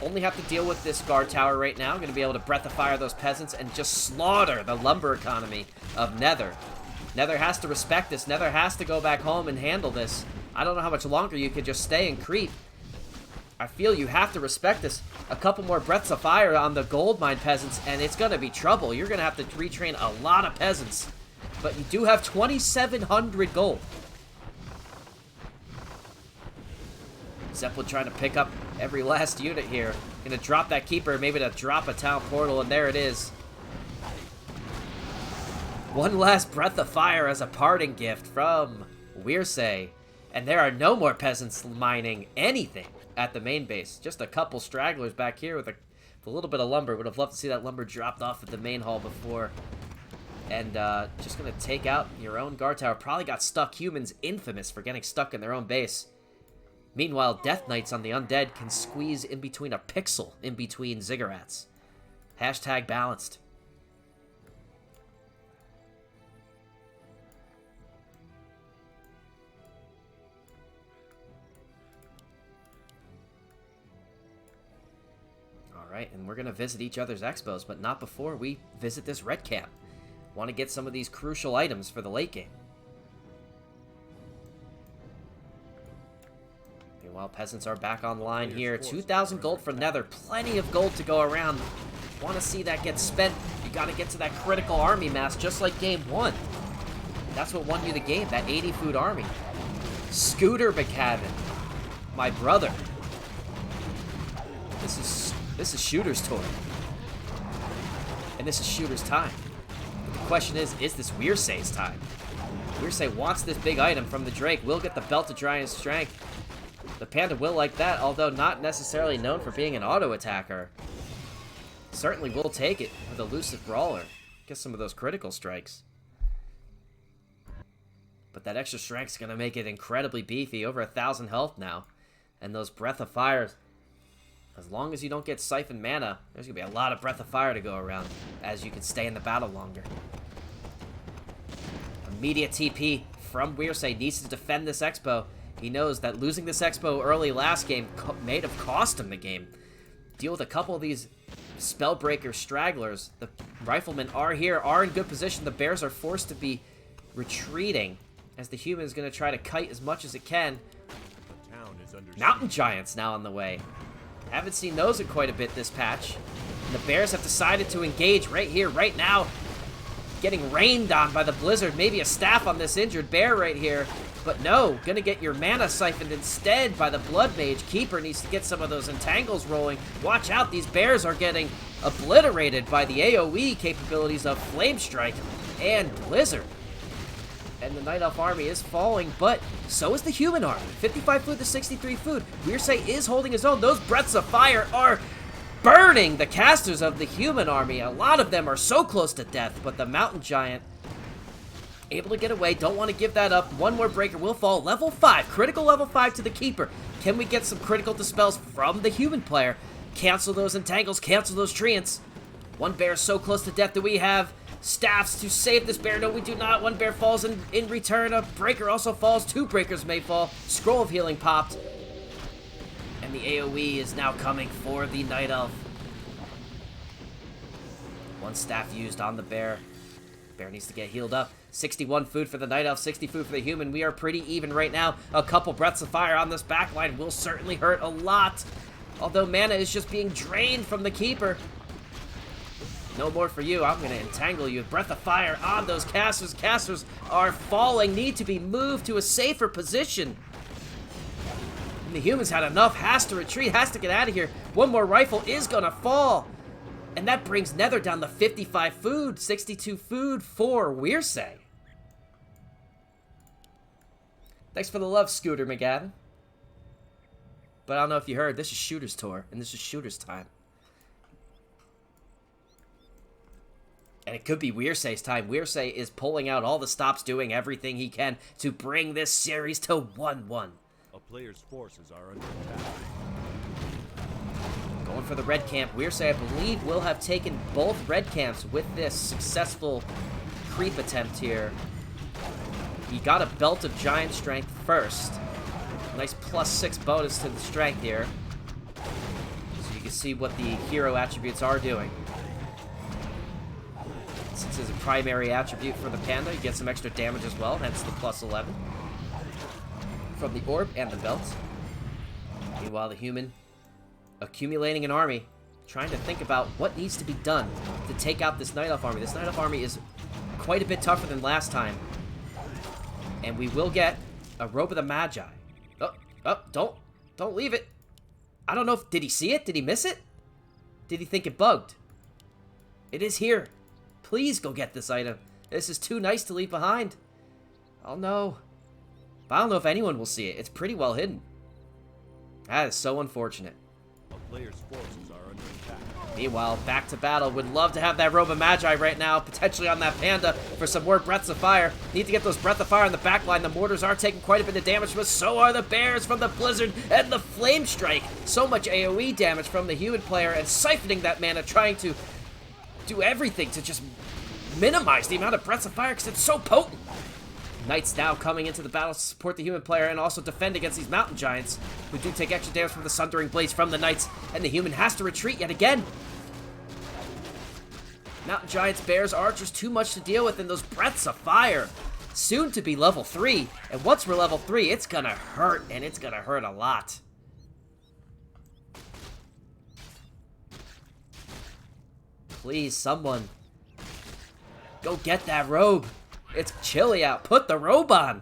Speaker 1: Only have to deal with this guard tower right now. Going to be able to breath of fire those peasants and just slaughter the lumber economy of Nether. Nether has to respect this. Nether has to go back home and handle this. I don't know how much longer you could just stay and creep. I feel you have to respect this. A couple more breaths of fire on the gold mine peasants, and it's going to be trouble. You're going to have to retrain a lot of peasants. But you do have 2,700 gold. Zeppelin trying to pick up every last unit here. Going to drop that keeper, maybe to drop a town portal, and there it is. One last breath of fire as a parting gift from Wearseh. And there are no more peasants mining anything at the main base. Just a couple stragglers back here with a little bit of lumber. Would have loved to see that lumber dropped off at the main hall before. And just going to take out your own guard tower. Probably got stuck. Humans infamous for getting stuck in their own base. Meanwhile, Death Knights on the Undead can squeeze in between a pixel in between ziggurats. Hashtag balanced. Alright, and we're going to visit each other's expos, but not before we visit this red camp. Want to get some of these crucial items for the late game. Meanwhile, peasants are back online here. 2,000 gold for Nether. Plenty of gold to go around. Want to see that get spent. You got to get to that critical army mass, just like game 1. That's what won you the game, that 80 food army. Scooter McCavin. My brother. This is Shooter's tour. And this is Shooter's time. But the question is this Wearseh's time? Wearseh wants this big item from the Drake. Will get the Belt of Giant Strength. The Panda will like that, although not necessarily known for being an auto attacker. Certainly will take it with Elusive Brawler. Get some of those critical strikes. But that extra strength's gonna make it incredibly beefy. Over 1,000 health now. And those Breath of Fires, as long as you don't get Siphon Mana, there's gonna be a lot of Breath of Fire to go around, as you can stay in the battle longer. Immediate TP from Wearseh. Needs to defend this Expo. He knows that losing this Expo early last game may have cost him the game. Deal with a couple of these Spellbreaker stragglers. The Riflemen are here, are in good position. The Bears are forced to be retreating, as the human is going to try to kite as much as it can. Mountain Giants now on the way. Haven't seen those in quite a bit this patch. And the Bears have decided to engage right here, right now. Getting rained on by the Blizzard. Maybe a staff on this injured bear right here. But no, gonna get your mana siphoned instead by the Blood Mage. Keeper needs to get some of those entangles rolling. Watch out, these bears are getting obliterated by the AoE capabilities of Flame Strike and Blizzard. And the Night Elf army is falling, but so is the human army. 55 food to 63 food. Wearseh is holding his own. Those breaths of fire are burning the casters of the human army. A lot of them are so close to death, but the Mountain Giant able to get away. Don't want to give that up. One more breaker will fall. Level 5. Critical level 5 to the Keeper. Can we get some critical dispels from the human player? Cancel those entangles. Cancel those treants. One bear so close to death. Do we have staffs to save this bear? No, we do not. One bear falls in return. A breaker also falls. 2 breakers may fall. Scroll of Healing popped. And the AoE is now coming for the Night Elf. One staff used on the bear. Bear needs to get healed up. 61 food for the Night Elf, 60 food for the human. We are pretty even right now. A couple breaths of fire on this backline will certainly hurt a lot. Although mana is just being drained from the Keeper. No more for you. I'm going to entangle you. Breath of fire on those casters. Casters are falling. Need to be moved to a safer position. And the humans had enough. Has to retreat. Has to get out of here. One more rifle is going to fall. And that brings Nether down to 55 food. 62 food for Wearseh. Thanks for the love, Scooter McGavin. But I don't know if you heard, this is Shooter's Tour, and this is Shooter's time. And it could be Wearseh's time. Wearseh is pulling out all the stops, doing everything he can to bring this series to 1-1.
Speaker 2: A player's forces are under attack.
Speaker 1: Going for the red camp. Wearseh, I believe, will have taken both red camps with this successful creep attempt here. He got a Belt of Giant Strength first. Nice +6 bonus to the strength here. So you can see what the hero attributes are doing. Since it's a primary attribute for the Panda, you get some extra damage as well, hence the +11. From the orb and the belt. Meanwhile, the human accumulating an army, trying to think about what needs to be done to take out this Night Elf army. This Night Elf army is quite a bit tougher than last time. And we will get a Robe of the Magi. Don't leave it. I don't know if, did he see it? Did he miss it? Did he think it bugged? It is here. Please go get this item. This is too nice to leave behind. Oh no. But I don't know if anyone will see it. It's pretty well hidden. That is so unfortunate.
Speaker 2: A player's forces are under attack.
Speaker 1: Meanwhile, back to battle. Would love to have that Robe of Magi right now, potentially on that Panda for some more Breaths of Fire. Need to get those Breath of Fire on the back line. The mortars are taking quite a bit of damage, but so are the bears from the Blizzard and the Flame Strike. So much AoE damage from the human player and siphoning that mana, trying to do everything to just minimize the amount of Breaths of Fire because it's so potent. Knights now coming into the battle to support the human player and also defend against these Mountain Giants, who do take extra damage from the Sundering Blades from the Knights, and the human has to retreat yet again. Mountain Giants, Bears, Archers, too much to deal with in those Breaths of Fire. Soon to be level 3, and once we're level 3, it's gonna hurt, and it's gonna hurt a lot. Please, someone, go get that robe. It's chilly out. Put the robe on.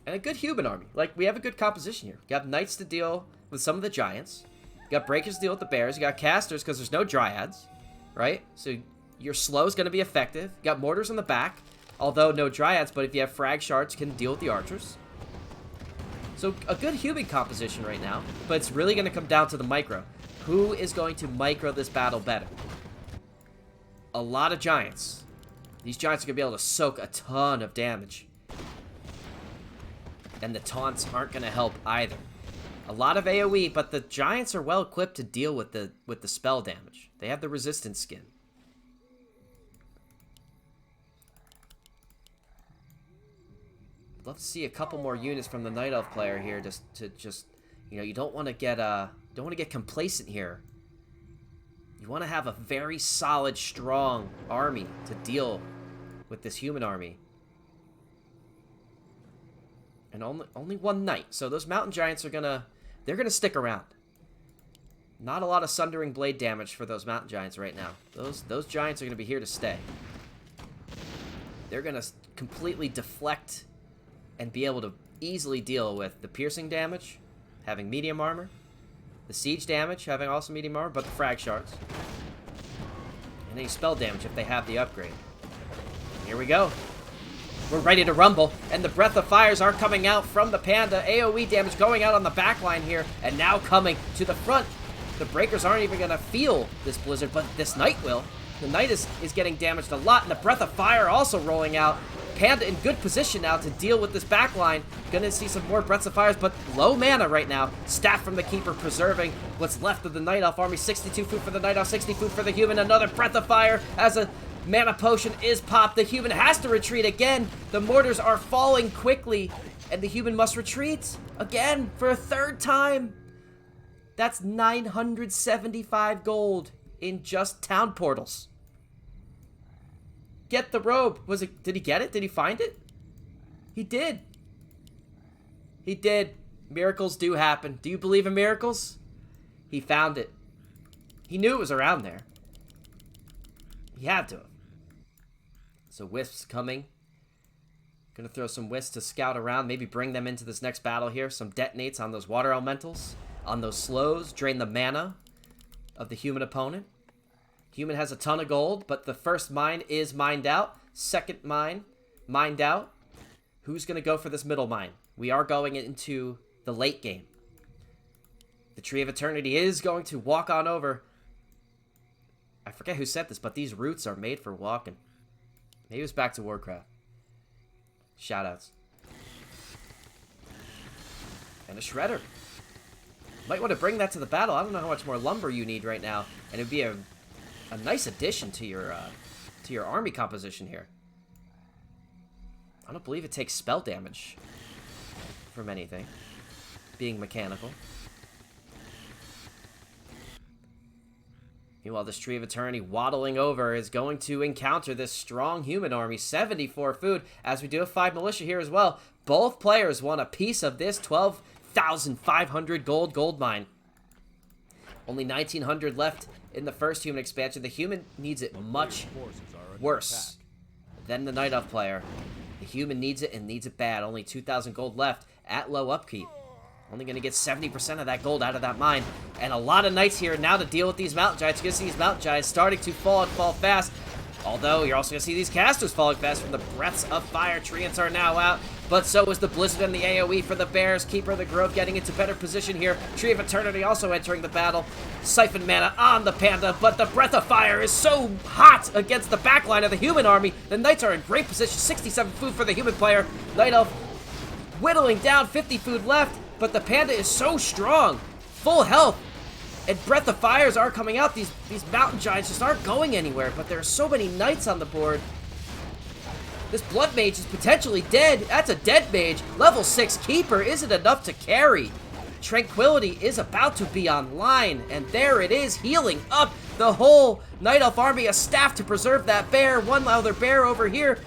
Speaker 1: And a good human army. Like, we have a good composition here. We have Knights to deal with some of the Giants. You got breakers to deal with the bears. You got casters because there's no dryads, right? So your slow is going to be effective. You got mortars on the back, although no dryads, but if you have frag shards, can deal with the archers. So a good human composition right now, but it's really going to come down to the micro. Who is going to micro this battle better? A lot of giants. These giants are going to be able to soak a ton of damage. And the taunts aren't going to help either. A lot of AoE, but the giants are well equipped to deal with the spell damage. They have the resistance skin. I'd love to see a couple more units from the Night Elf player here, just you know, you don't want to get complacent here. You want to have a very solid, strong army to deal with this human army. And only one knight. So those mountain giants are they're gonna stick around. Not a lot of sundering blade damage for those mountain giants right now. Those giants are gonna be here to stay. They're gonna completely deflect and be able to easily deal with the piercing damage, having medium armor, the siege damage, having also medium armor, but the frag shards, and any spell damage if they have the upgrade. Here we go. We're ready to rumble, and the Breath of Fires are coming out from the Panda. AoE damage going out on the back line here, and now coming to the front. The breakers aren't even going to feel this blizzard, but this Knight will. The Knight is getting damaged a lot, and the Breath of Fire also rolling out. Panda in good position now to deal with this back line. Gonna see some more Breaths of Fires, but low mana right now. Staff from the Keeper preserving what's left of the Night Elf army. 62 food for the Night Elf, 60 food for the human. Another Breath of Fire as a mana potion is popped. The human has to retreat again. The mortars are falling quickly, and the human must retreat again for a third time. That's 975 gold in just town portals. Get the robe. Did he get it? Did he find it? He did. He did. Miracles do happen. Do you believe in miracles? He found it. He knew it was around there. He had to have. So Wisps coming. Gonna throw some Wisps to scout around. Maybe bring them into this next battle here. Some detonates on those water elementals. On those slows. Drain the mana of the human opponent. Human has a ton of gold, but the first mine is mined out. Second mine, mined out. Who's going to go for this middle mine? We are going into the late game. The Tree of Eternity is going to walk on over. I forget who said this, but these roots are made for walking. Maybe it was back to Warcraft. Shoutouts. And a Shredder. Might want to bring that to the battle. I don't know how much more lumber you need right now. And it would be a nice addition to your army composition here. I don't believe it takes spell damage from anything, being mechanical. Meanwhile, this Tree of Eternity waddling over is going to encounter this strong human army. 74 food, as we do have 5 militia here as well. Both players want a piece of this 12,500 gold mine. Only 1,900 left in the first human expansion. The human needs it much worse than the Night Elf player. The human needs it and needs it bad. Only 2,000 gold left at low upkeep. Only going to get 70% of that gold out of that mine. And a lot of knights here now to deal with these mountain giants. You're going to see these mountain giants starting to fall and fall fast. Although, you're also going to see these casters falling fast from the Breaths of Fire. Treants are now out, but so is the Blizzard and the AoE for the Bears. Keeper of the Grove getting into better position here. Tree of Eternity also entering the battle. Siphon mana on the Panda, but the Breath of Fire is so hot against the backline of the human army. The Knights are in great position. 67 food for the human player. Night Elf whittling down, 50 food left, but the Panda is so strong. Full health. And Breath of Fires are coming out. These mountain giants just aren't going anywhere, but there are so many knights on the board. This Blood Mage is potentially dead. That's a dead mage. Level 6 Keeper isn't enough to carry. Tranquility is about to be online, and there it is, healing up the whole Night Elf army. A staff to preserve that bear. One other bear over here.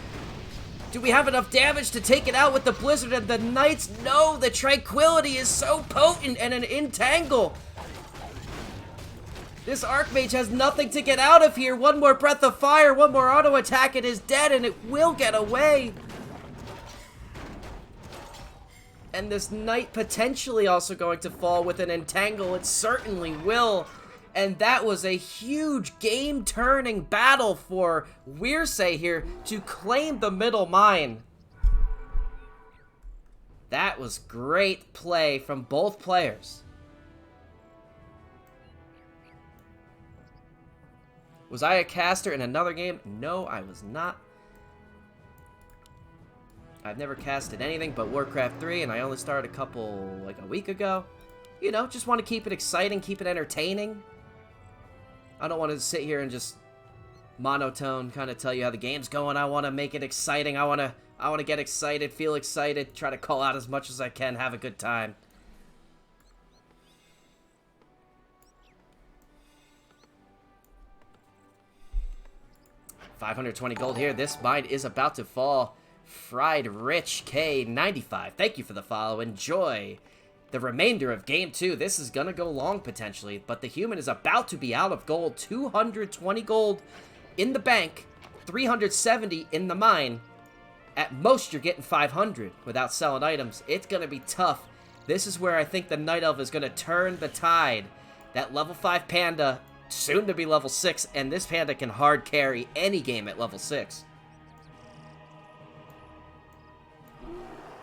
Speaker 1: Do we have enough damage to take it out with the Blizzard and the Knights? No, the Tranquility is so potent and an entangle. This Archmage has nothing to get out of here. One more Breath of Fire, one more auto attack, it is dead, and it will get away. And this knight potentially also going to fall with an entangle. It certainly will. And that was a huge game-turning battle for Wearseh here to claim the middle mine. That was great play from both players. Was I a caster in another game? No, I was not. I've never casted anything but Warcraft 3, and I only started a week ago. You know, just want to keep it exciting, keep it entertaining. I don't want to sit here and just monotone, kind of tell you how the game's going. I want to make it exciting. I want to get excited, feel excited, try to call out as much as I can, have a good time. $520 gold here. This mine is about to fall. Fried Rich K95. Thank you for the follow. Enjoy the remainder of game 2. This is gonna go long potentially, but the human is about to be out of gold. 220 gold in the bank, 370 in the mine. At most, you're getting 500 without selling items. It's gonna be tough. This is where I think the Night Elf is gonna turn the tide. That level 5 panda, soon to be level 6, and this panda can hard carry any game at level 6.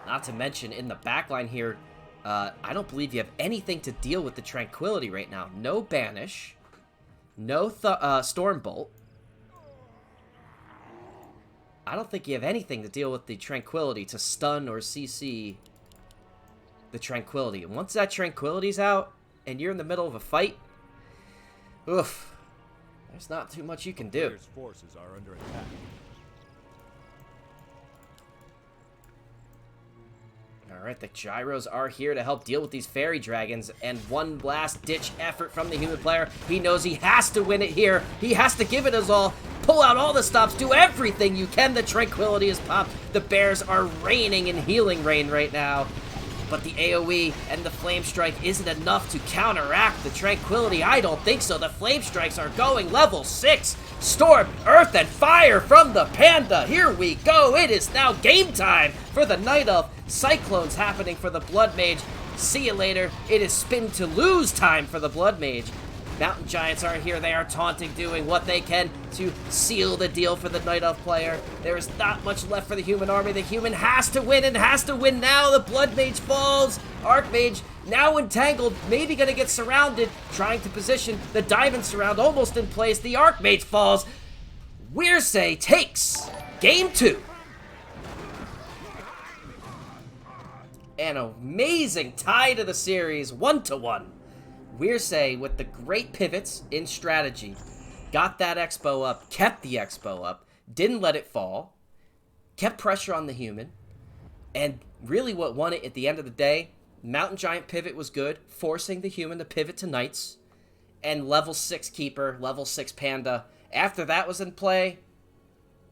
Speaker 1: Not to mention, in the backline here, I don't believe you have anything to deal with the Tranquility right now. No Banish. No Stormbolt. I don't think you have anything to deal with the Tranquility to stun or CC the Tranquility. And once that Tranquility's out, and you're in the middle of a fight, oof, there's not too much you can do.
Speaker 2: Players' forces are under attack.
Speaker 1: Alright, the gyros are here to help deal with these fairy dragons, and one last-ditch effort from the human player. He knows he has to win it here. He has to give it his all. Pull out all the stops. Do everything you can. The Tranquility is popped. The bears are raining in healing rain right now. But the AoE and the Flame Strike isn't enough to counteract the Tranquility. I don't think so. The Flame Strikes are going level 6. Storm, Earth, and Fire from the Panda. Here we go. It is now game time for the Night Elf. Cyclones happening for the Blood Mage. See you later. It is spin to lose time for the Blood Mage. Mountain Giants are here. They are taunting, doing what they can to seal the deal for the Night Elf player. There is not much left for the human army. The human has to win and has to win now. The Blood Mage falls. Archmage now entangled, maybe going to get surrounded, trying to position the Diamond Surround almost in place. The Archmage falls. Wearseh takes game 2. An amazing tie to the series, 1-1. Wearseh with the great pivots in strategy. Got that expo up, kept the expo up, didn't let it fall, kept pressure on the human, and really what won it at the end of the day, Mountain Giant pivot was good, forcing the human to pivot to Knights, and level 6 Keeper, level 6 Panda. After that was in play,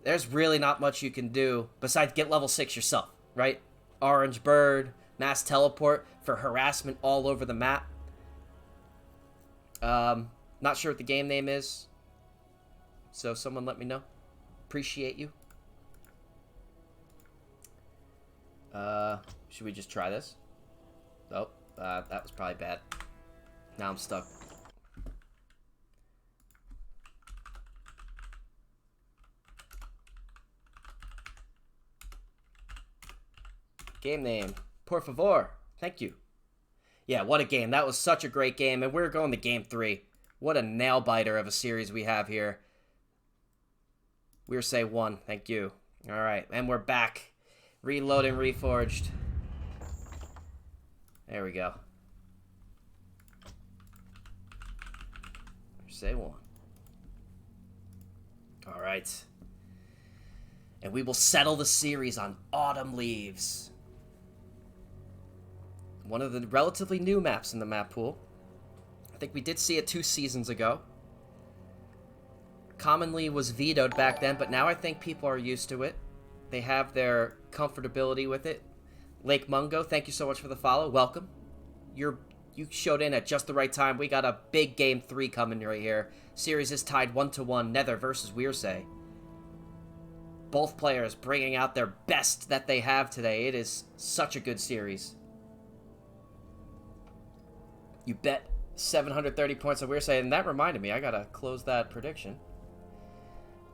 Speaker 1: there's really not much you can do besides get level 6 yourself, right? Orange Bird, Mass Teleport for harassment all over the map. Not sure what the game name is, so someone let me know. Appreciate you. Should we just try this? Oh, that was probably bad. Now I'm stuck. Game name, por favor. Thank you. Yeah, what a game. That was such a great game, and we're going to game 3. What a nail-biter of a series we have here. Wearseh 1. Thank you. All right, and we're back. Reloading, reforged. There we go. Wearseh 1. All right. And we will settle the series on Autumn Leaves. One of the relatively new maps in the map pool. I think we did see it 2 seasons ago. Commonly was vetoed back then, but now I think people are used to it. They have their comfortability with it. Lake Mungo, thank you so much for the follow. Welcome. You showed in at just the right time. We got a big game 3 coming right here. Series is tied 1-1. Nether versus Wearseh. Both players bringing out their best that they have today. It is such a good series. You bet 730 points on Wearseh, and that reminded me, I gotta close that prediction.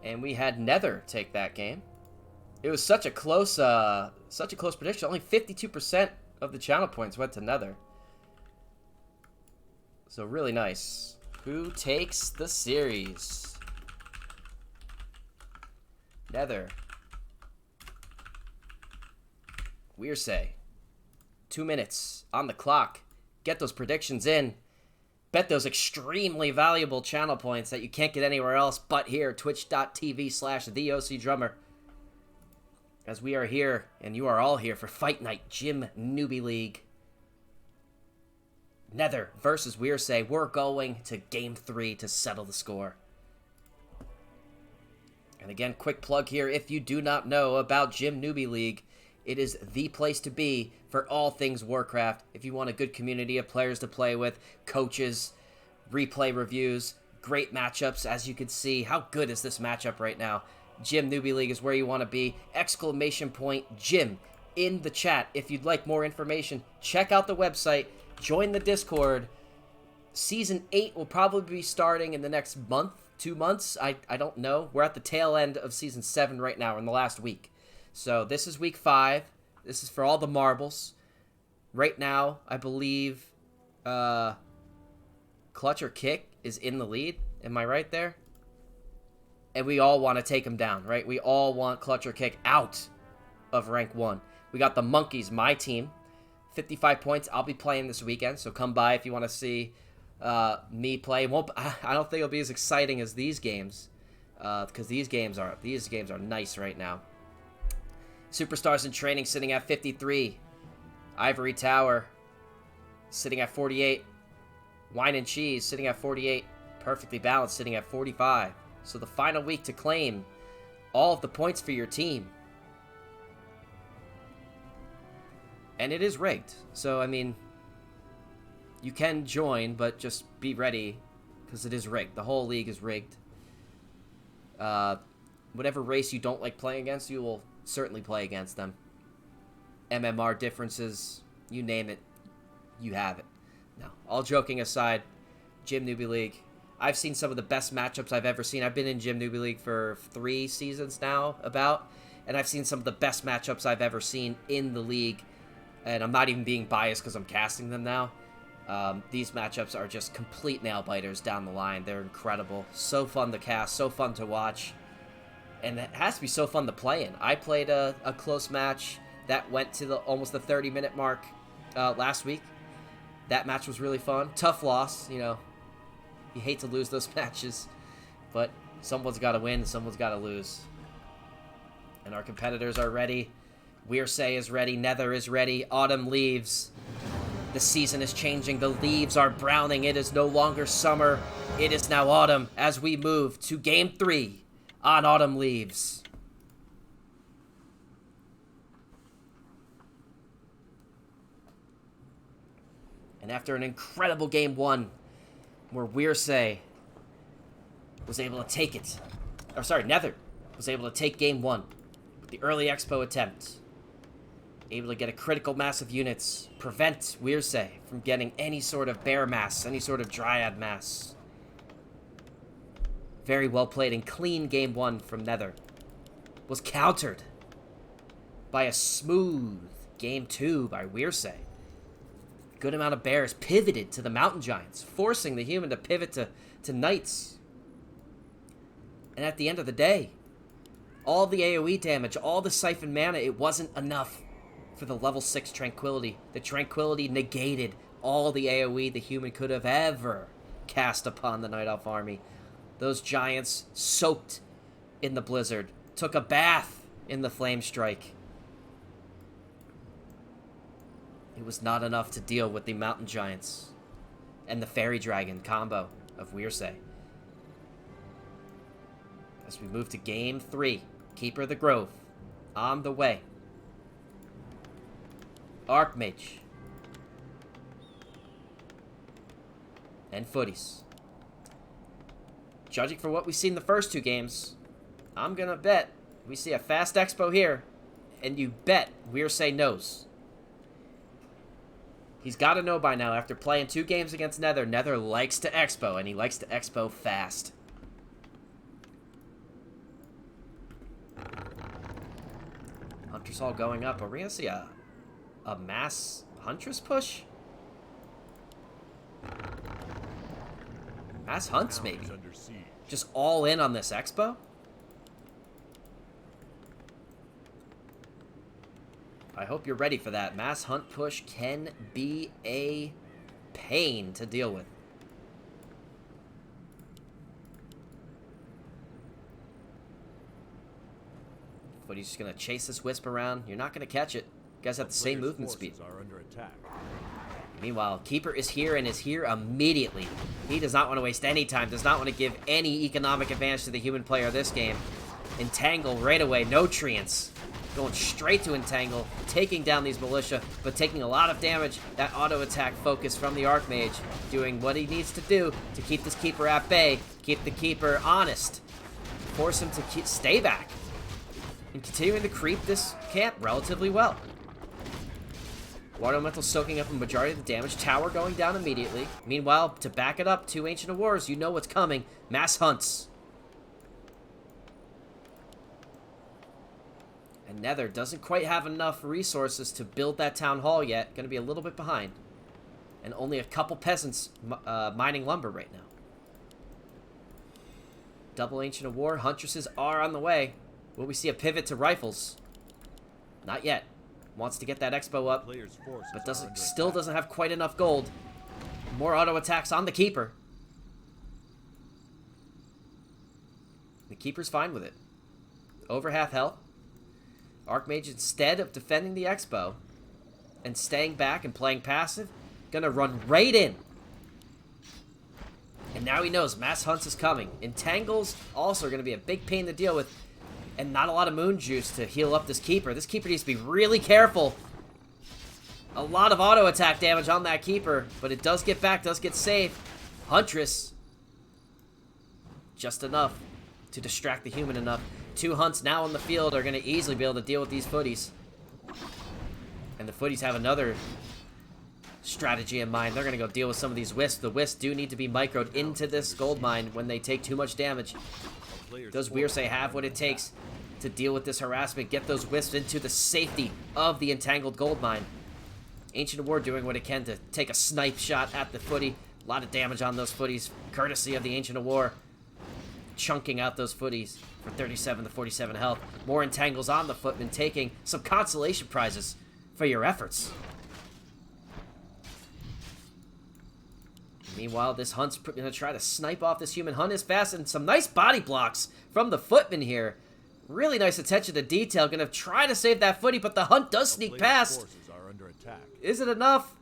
Speaker 1: And we had Nether take that game. It was such a close prediction. Only 52% of the channel points went to Nether. So really nice. Who takes the series? Nether. Wearseh. 2 minutes on the clock. Get those predictions in. Bet those extremely valuable channel points that you can't get anywhere else but here. Twitch.tv/TheOCDrummer. As we are here, and you are all here for Fight Night Gym Newbie League. Nether versus Wearseh. We're going to Game 3 to settle the score. And again, quick plug here. If you do not know about Gym Newbie League, it is the place to be for all things Warcraft. If you want a good community of players to play with, coaches, replay reviews, great matchups. As you can see, how good is this matchup right now? Gym Newbie League is where you want to be. Exclamation point Gym in the chat. If you'd like more information, check out the website. Join the Discord. Season 8 will probably be starting in the next month, 2 months. I don't know. We're at the tail end of Season 7 right now, in the last week. So this is week 5. This is for all the marbles. Right now, I believe Clutch or Kick is in the lead. Am I right there? And we all want to take him down, right? We all want Clutch or Kick out of rank 1. We got the Monkeys, my team. 55 points. I'll be playing this weekend, so come by if you want to see me play. I don't think it'll be as exciting as these games, because these games are nice right now. Superstars in Training sitting at 53. Ivory Tower sitting at 48. Wine and Cheese sitting at 48. Perfectly Balanced sitting at 45. So the final week to claim all of the points for your team. And it is rigged. So, I mean, you can join, but just be ready, because it is rigged. The whole league is rigged. Whatever race you don't like playing against, you will certainly play against them. MMR differences, you name it, you have it. Now, all joking aside, Gym Newbie League, I've seen some of the best matchups I've ever seen. I've been in Gym Newbie League for 3 seasons now, and I've seen some of the best matchups I've ever seen in the league. And I'm not even being biased because I'm casting them now. These matchups are just complete nail-biters down the line. They're incredible. So fun to cast, so fun to watch. And it has to be so fun to play in. I played a close match that went to almost the 30-minute mark last week. That match was really fun. Tough loss, you know. You hate to lose those matches. But someone's got to win, someone's got to lose. And our competitors are ready. Wearseh is ready. Nether is ready. Autumn leaves. The season is changing. The leaves are browning. It is no longer summer. It is now autumn as we move to Game 3 on Autumn Leaves. And after an incredible Game 1, where Wearseh was able to take it. Nether was able to take Game 1 with the early expo attempt. Able to get a critical mass of units, prevent Wearseh from getting any sort of bear mass, any sort of dryad mass. Very well played and clean Game 1 from Nether. Was countered by a smooth Game 2 by Wearseh. Good amount of bears pivoted to the Mountain Giants, forcing the human to pivot to Knights. And at the end of the day, all the AoE damage, all the Siphon mana, it wasn't enough for the level 6 Tranquility. The Tranquility negated all the AoE the human could have ever cast upon the Night Elf army. Those giants soaked in the blizzard, took a bath in the flame strike. It was not enough to deal with the Mountain Giants and the Fairy Dragon combo of Wearseh. As we move to Game 3, Keeper of the Grove on the way. Archmage. And Footies. Judging from what we've seen the first 2 games, I'm gonna bet we see a fast expo here, and you bet Wearseh knows. He's got to know by now, after playing 2 games against Nether, Nether likes to expo, and he likes to expo fast. Huntress all going up. Are we going to see a mass Huntress push? Mass Hunts, maybe. Just all in on this expo? I hope you're ready for that. Mass Hunt push can be a pain to deal with. Footy's just going to chase this Wisp around. You're not going to catch it. You guys have the same movement speed.
Speaker 2: Are under attack.
Speaker 1: Meanwhile, Keeper is here and is here immediately. He does not want to waste any time, does not want to give any economic advantage to the human player this game. Entangle right away, no treants. Going straight to Entangle, taking down these Militia, but taking a lot of damage. That auto attack focus from the Archmage, doing what he needs to do to keep this Keeper at bay, keep the Keeper honest, force him to stay back, and continuing to creep this camp relatively well. Water Elemental soaking up a majority of the damage. Tower going down immediately. Meanwhile, to back it up, 2 Ancient of Wars, you know what's coming. Mass Hunts. And Nether doesn't quite have enough resources to build that Town Hall yet. Going to be a little bit behind. And only a couple peasants mining lumber right now. Double Ancient of War. Huntresses are on the way. Will we see a pivot to rifles? Not yet. Wants to get that expo up, but still doesn't have quite enough gold. More auto attacks on the Keeper. The Keeper's fine with it. Over half health. Archmage, instead of defending the expo and staying back and playing passive, gonna run right in. And now he knows Mass Hunts is coming. Entangles also are gonna be a big pain to deal with. And not a lot of moon juice to heal up this Keeper. This Keeper needs to be really careful. A lot of auto attack damage on that Keeper, but it does get back, does get saved. Huntress. Just enough to distract the human enough. 2 Hunts now on the field are going to easily be able to deal with these Footies. And the Footies have another strategy in mind. They're going to go deal with some of these Wisps. The Wisps do need to be microed into this gold mine when they take too much damage. Does Wearseh have what it takes to deal with this harassment? Get those Wisps into the safety of the entangled gold mine. Ancient of War doing what it can to take a snipe shot at the Footy. A lot of damage on those Footies, courtesy of the Ancient of War. Chunking out those Footies for 37 to 47 health. More entangles on the Footman, taking some consolation prizes for your efforts. Meanwhile, this Hunt's going to try to snipe off this human. Hunt is fast, and some nice body blocks from the Footman here. Really nice attention to detail. Going to try to save that Footy, but the Hunt does sneak past. Is it enough?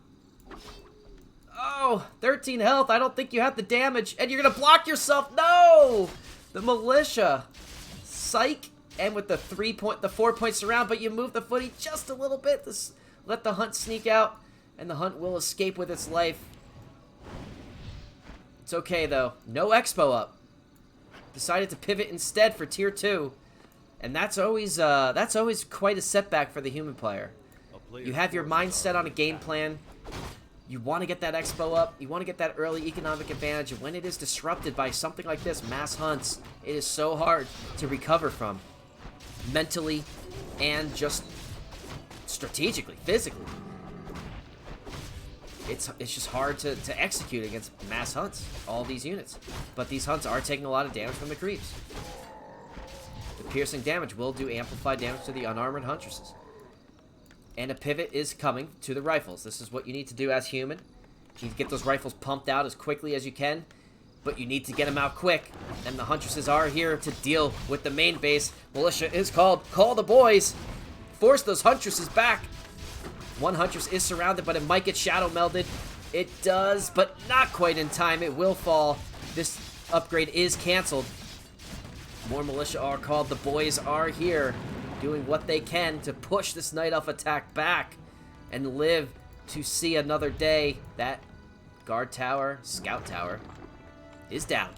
Speaker 1: Oh, 13 health. I don't think you have the damage, and you're going to block yourself. No! The Militia. Psych. And with the 4-point surround, but you move the Footy just a little bit to let the Hunt sneak out, and the Hunt will escape with its life. It's okay, though. No expo up. Decided to pivot instead for tier 2. And that's always quite a setback for the human player. You have your mindset on a game plan. You want to get that expo up. You want to get that early economic advantage. And when it is disrupted by something like this, Mass Hunts, it is so hard to recover from. Mentally and just strategically, physically. It's just hard to execute against Mass Hunts, all these units. But these Hunts are taking a lot of damage from the creeps. The piercing damage will do amplified damage to the unarmored Huntresses. And a pivot is coming to the rifles. This is what you need to do as human. You need to get those rifles pumped out as quickly as you can, but you need to get them out quick. And the Huntresses are here to deal with the main base. Militia is called. Call the boys. Force those Huntresses back. One Huntress is surrounded, but it might get shadow melded. It does, but not quite in time. It will fall. This upgrade is canceled. More Militia are called. The boys are here, doing what they can to push this Night Elf attack back and live to see another day. That guard tower, scout tower, is down.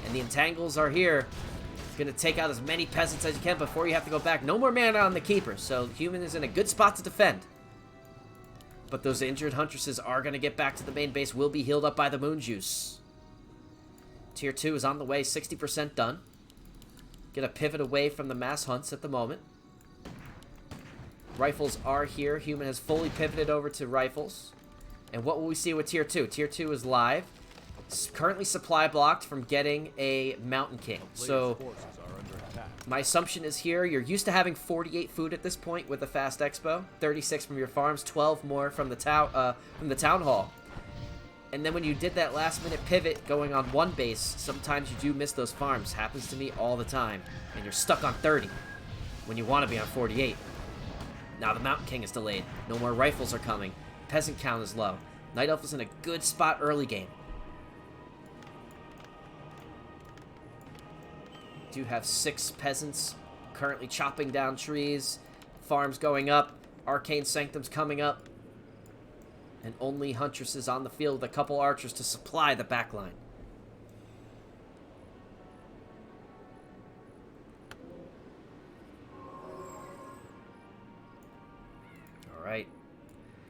Speaker 1: And the Entangles are here. Going to take out as many peasants as you can before you have to go back. No more mana on the Keeper, so Human is in a good spot to defend. But those injured Huntresses are going to get back to the main base, will be healed up by the Moon Juice. Tier 2 is on the way, 60% done. Gonna pivot away from the mass hunts at the moment. Rifles are here. Human has fully pivoted over to rifles. And what will we see with Tier 2? Tier 2 is live. It's currently supply blocked from getting a Mountain King. So my assumption is here, you're used to having 48 food at this point with the Fast Expo. 36 from your farms, 12 more from the town hall. And then when you did that last minute pivot going on one base, sometimes you do miss those farms. Happens to me all the time. And you're stuck on 30 when you want to be on 48. Now the Mountain King is delayed. No more rifles are coming. Peasant count is low. Night Elf is in a good spot early game. Do have 6 peasants currently chopping down trees. Farms going up. Arcane Sanctum's coming up. And only Huntresses on the field with a couple archers to supply the backline. Alright.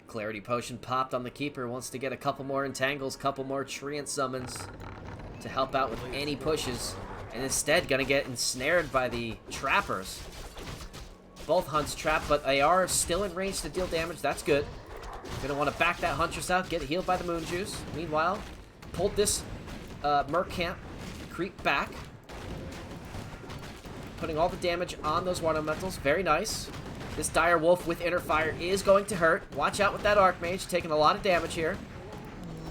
Speaker 1: Clarity Potion popped on the Keeper. Wants to get a couple more entangles, couple more treant summons to help out with any pushes. And instead gonna get ensnared by the trappers. Both hunts trapped, but they are still in range to deal damage. That's good. Gonna want to back that Huntress out, get healed by the Moon Juice. Meanwhile, pulled this Merc Camp, creep back. Putting all the damage on those ornamentals. Very nice. This Dire Wolf with Inner Fire is going to hurt. Watch out with that Archmage, taking a lot of damage here.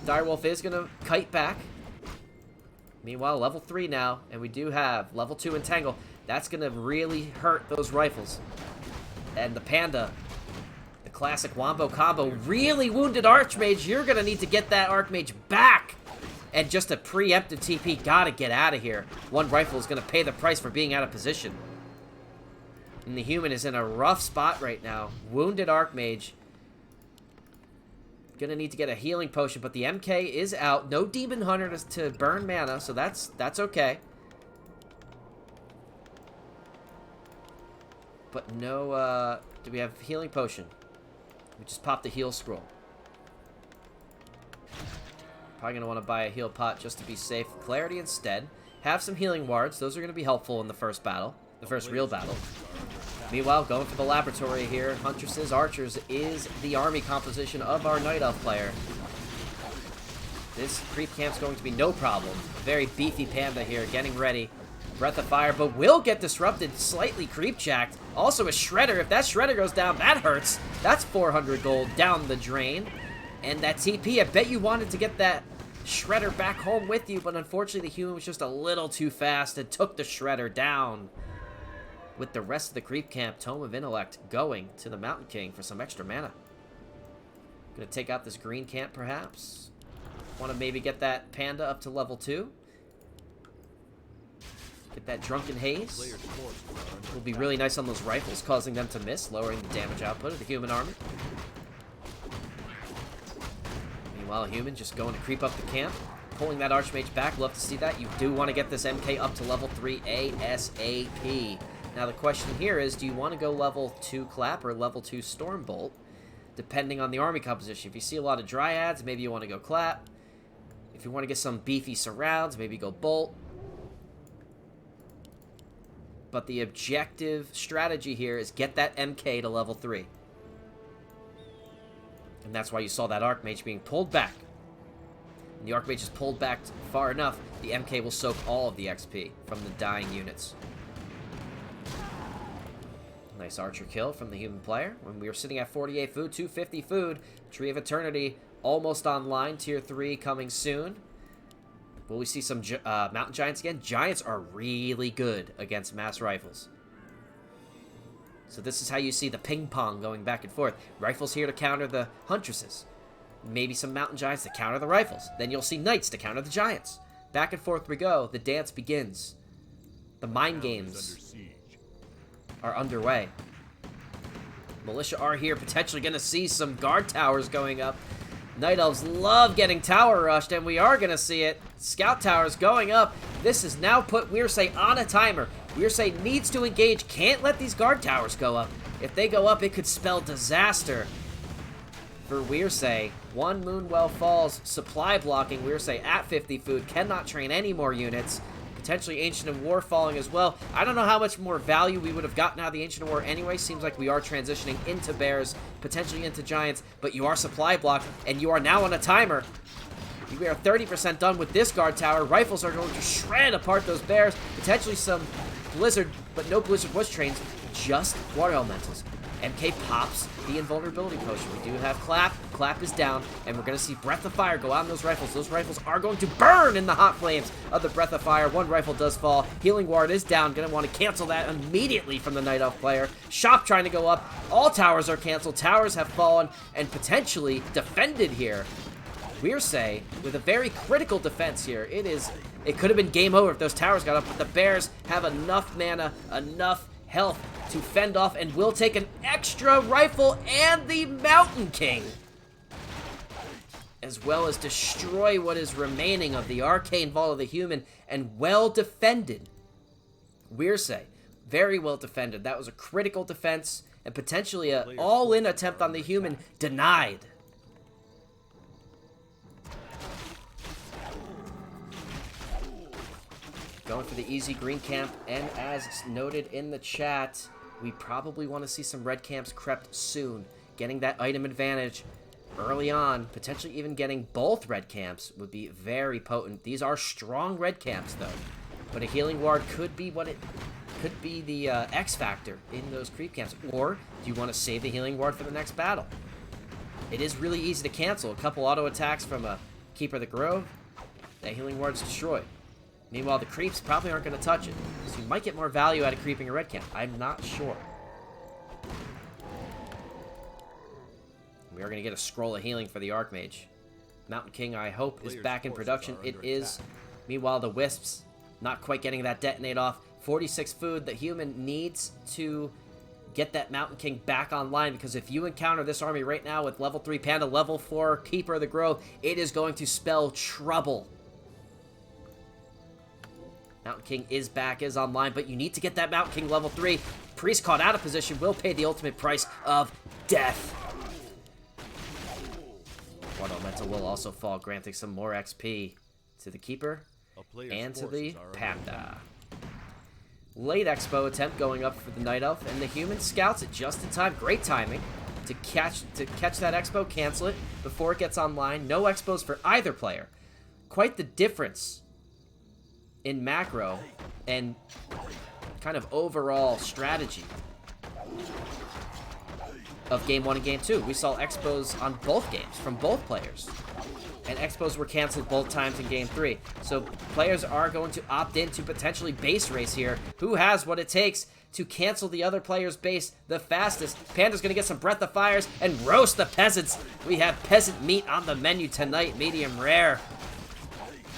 Speaker 1: Dire Wolf is gonna kite back. Meanwhile, level 3 now, and we do have level 2 Entangle. That's gonna really hurt those rifles. And the Panda, the classic Wombo combo, really wounded Archmage. You're gonna need to get that Archmage back. And just a preemptive TP, gotta get out of here. One rifle is gonna pay the price for being out of position. And the Human is in a rough spot right now. Wounded Archmage. Gonna need to get a healing potion, but the MK is out. No Demon Hunter to burn mana, so that's okay. But no, do we have healing potion? We just popped the heal scroll. Probably gonna want to buy a heal pot just to be safe. Clarity instead. Have some healing wards. Those are gonna be helpful in the first battle. The first real battle. Meanwhile, going for the laboratory here. Huntresses, Archers is the army composition of our Night Elf player. This creep camp's going to be no problem. Very beefy Panda here, getting ready. Breath of Fire, but will get disrupted, slightly creep jacked. Also a Shredder. If that Shredder goes down, that hurts. That's 400 gold down the drain. And that TP, I bet you wanted to get that Shredder back home with you, but unfortunately the Human was just a little too fast and took the Shredder down. With the rest of the creep camp, Tome of Intellect going to the Mountain King for some extra mana. Gonna take out this green camp, perhaps. Want to maybe get that Panda up to level 2. Get that Drunken Haze. Will be really nice on those rifles, causing them to miss, lowering the damage output of the Human army. Meanwhile, Human just going to creep up the camp. Pulling that Archmage back. Love to see that. You do want to get this MK up to level 3 ASAP. Now the question here is, do you want to go level 2 Clap or level 2 Stormbolt? Depending on the army composition. If you see a lot of Dryads, maybe you want to go Clap. If you want to get some beefy surrounds, maybe go Bolt. But the objective strategy here is get that MK to level 3. And that's why you saw that Archmage being pulled back. And the Archmage is pulled back far enough, the MK will soak all of the XP from the dying units. Nice Archer kill from the Human player. When we were sitting at 48 food, 250 food. Tree of Eternity almost online. Tier 3 coming soon. Will we see some Mountain Giants again? Giants are really good against mass rifles. So this is how you see the ping pong going back and forth. Rifles here to counter the Huntresses. Maybe some Mountain Giants to counter the rifles. Then you'll see Knights to counter the Giants. Back and forth we go. The dance begins. The mind games are underway. Militia are here, potentially going to see some guard towers going up. Night Elves love getting tower rushed, and we are going to see it. Scout towers going up. This has now put Wearseh on a timer. Wearseh needs to engage, can't let these guard towers go up. If they go up, it could spell disaster for Wearseh. One Moonwell falls, supply blocking Wearseh at 50 food, cannot train any more units. Potentially Ancient of War falling as well. I don't know how much more value we would have gotten out of the Ancient of War anyway. Seems like we are transitioning into bears, potentially into giants, but you are supply blocked, and you are now on a timer. We are 30% done with this guard tower. Rifles are going to shred apart those bears. Potentially some Blizzard, but no Blizzard was trained. Just Water Elementals. MK pops the invulnerability potion. We do have Clap. Clap is down, and we're going to see Breath of Fire go out on those rifles. Those rifles are going to burn in the hot flames of the Breath of Fire. One rifle does fall. Healing Ward is down. Going to want to cancel that immediately from the Night Elf player. Shop trying to go up. All towers are canceled. Towers have fallen and potentially defended here. Wearseh with a very critical defense here. It could have been game over if those towers got up, but the bears have enough mana, enough health to fend off, and will take an extra rifle and the Mountain King, as well as destroy what is remaining of the Arcane Vault of the Human, and well defended. Wearseh, very well defended. That was a critical defense, and potentially an all-in attempt on the Human denied. Going for the easy green camp, and as noted in the chat, we probably want to see some red camps crept soon. Getting that item advantage early on, potentially even getting both red camps would be very potent. These are strong red camps, though. But a healing ward could be the X factor in those creep camps. Or do you want to save the healing ward for the next battle? It is really easy to cancel. A couple auto attacks from a Keeper of the Grove, that healing ward's destroyed. Meanwhile, the creeps probably aren't going to touch it. So you might get more value out of creeping a red camp. I'm not sure. We are going to get a scroll of healing for the Archmage. Mountain King, I hope, is back in production. It is. Meanwhile, the Wisps not quite getting that detonate off. 46 food. The Human needs to get that Mountain King back online, because if you encounter this army right now with level 3 Panda, level 4 Keeper of the Grove, it is going to spell trouble. Mountain King is back, is online, but you need to get that Mountain King level 3. Priest caught out of position will pay the ultimate price of death. One Elemental will also fall, granting some more XP to the Keeper and to the Panda. Late Expo attempt going up for the Night Elf, and the Human scouts it just in time. Great timing to catch that Expo, cancel it before it gets online. No Expos for either player. Quite the difference in macro and kind of overall strategy of Game 1 and Game 2. We saw Expos on both games from both players, and Expos were canceled both times in Game 3. So players are going to opt in to potentially base race here. Who has what it takes to cancel the other player's base the fastest? Panda's going to get some Breath of Fires and roast the peasants. We have peasant meat on the menu tonight, medium rare.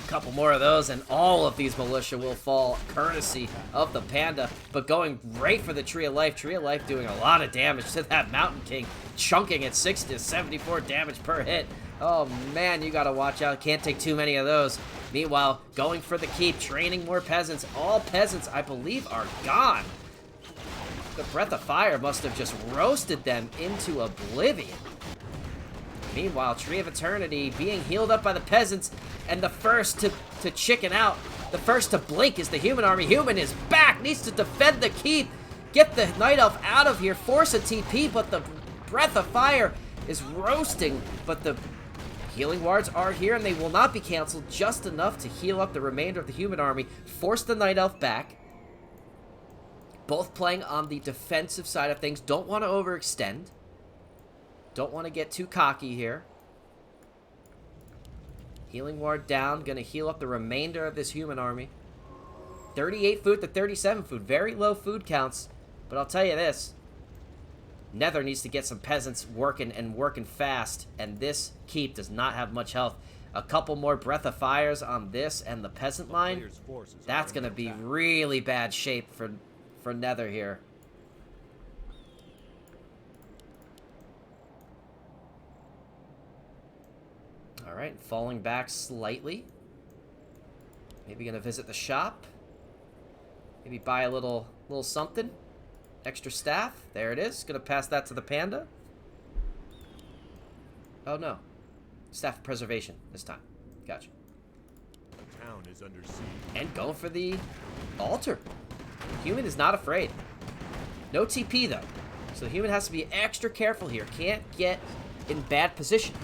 Speaker 1: Couple more of those, and all of these militia will fall, courtesy of the Panda. But going right for the Tree of Life. Tree of Life doing a lot of damage to that Mountain King, chunking at 60 to 74 damage per hit. Oh man, you gotta watch out. Can't take too many of those. Meanwhile, going for the keep, training more peasants. All peasants, I believe, are gone. The Breath of Fire must have just roasted them into oblivion. Meanwhile, Tree of Eternity being healed up by the peasants, and the first to chicken out, the first to blink is the Human army. Human is back, needs to defend the keep, get the Night Elf out of here, force a TP, but the Breath of Fire is roasting, but the healing wards are here, and they will not be canceled, just enough to heal up the remainder of the Human army, force the Night Elf back. Both playing on the defensive side of things, don't want to overextend. Don't want to get too cocky here. Healing ward down. Going to heal up the remainder of this Human army. 38 food to 37 food. Very low food counts. But I'll tell you this. Nether needs to get some peasants working and working fast. And this keep does not have much health. A couple more Breath of Fires on this and the peasant line. That's going to be really bad shape for Nether here. Alright, falling back slightly. Maybe gonna visit the shop. Maybe buy a little something. Extra staff. There it is. Gonna pass that to the Panda. Oh, no. Staff of Preservation this time. Gotcha.
Speaker 2: The town is under siege.
Speaker 1: And going for the altar. Human is not afraid. No TP, though. So the human has to be extra careful here. Can't get in bad position.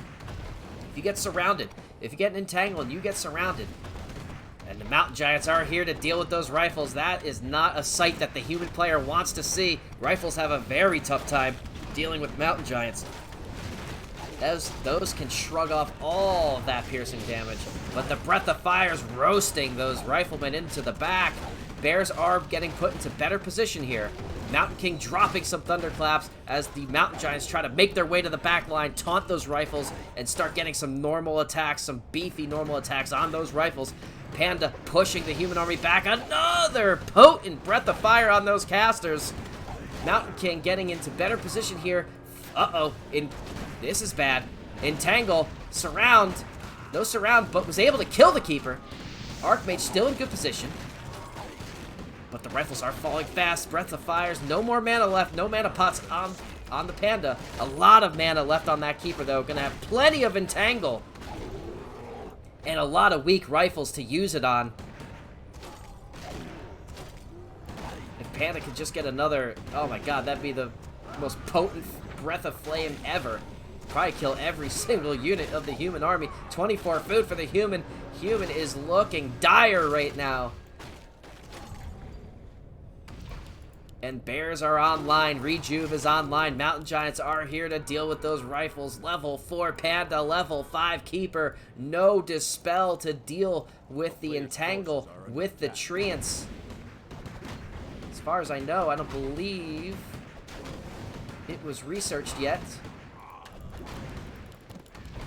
Speaker 1: If you get surrounded, if you get entangled, you get surrounded. And the mountain giants are here to deal with those rifles. That is not a sight that the human player wants to see. Rifles have a very tough time dealing with mountain giants. Those can shrug off all of that piercing damage. But the Breath of Fire is roasting those riflemen into the back. Bears are getting put into better position here. Mountain King dropping some thunderclaps as the mountain giants try to make their way to the back line, taunt those rifles, and start getting some normal attacks, some beefy normal attacks on those rifles. Panda pushing the human army back. Another potent Breath of Fire on those casters. Mountain King getting into better position here. Uh-oh. This is bad. Entangle. Surround. No surround, but was able to kill the Keeper. Archmage still in good position. But the rifles are falling fast. Breath of Fires. No more mana left. No mana pots on the Panda. A lot of mana left on that Keeper, though. Gonna have plenty of Entangle. And a lot of weak rifles to use it on. If Panda could just get another... Oh my god, that'd be the most potent Breath of Flame ever. Probably kill every single unit of the human army. 24 food for the human. Human is looking dire right now. And bears are online. Rejuve is online. Mountain giants are here to deal with those rifles. Level 4 Panda, level 5 Keeper. No dispel to deal with the entangle with the treants. As far as I know, I don't believe it was researched yet.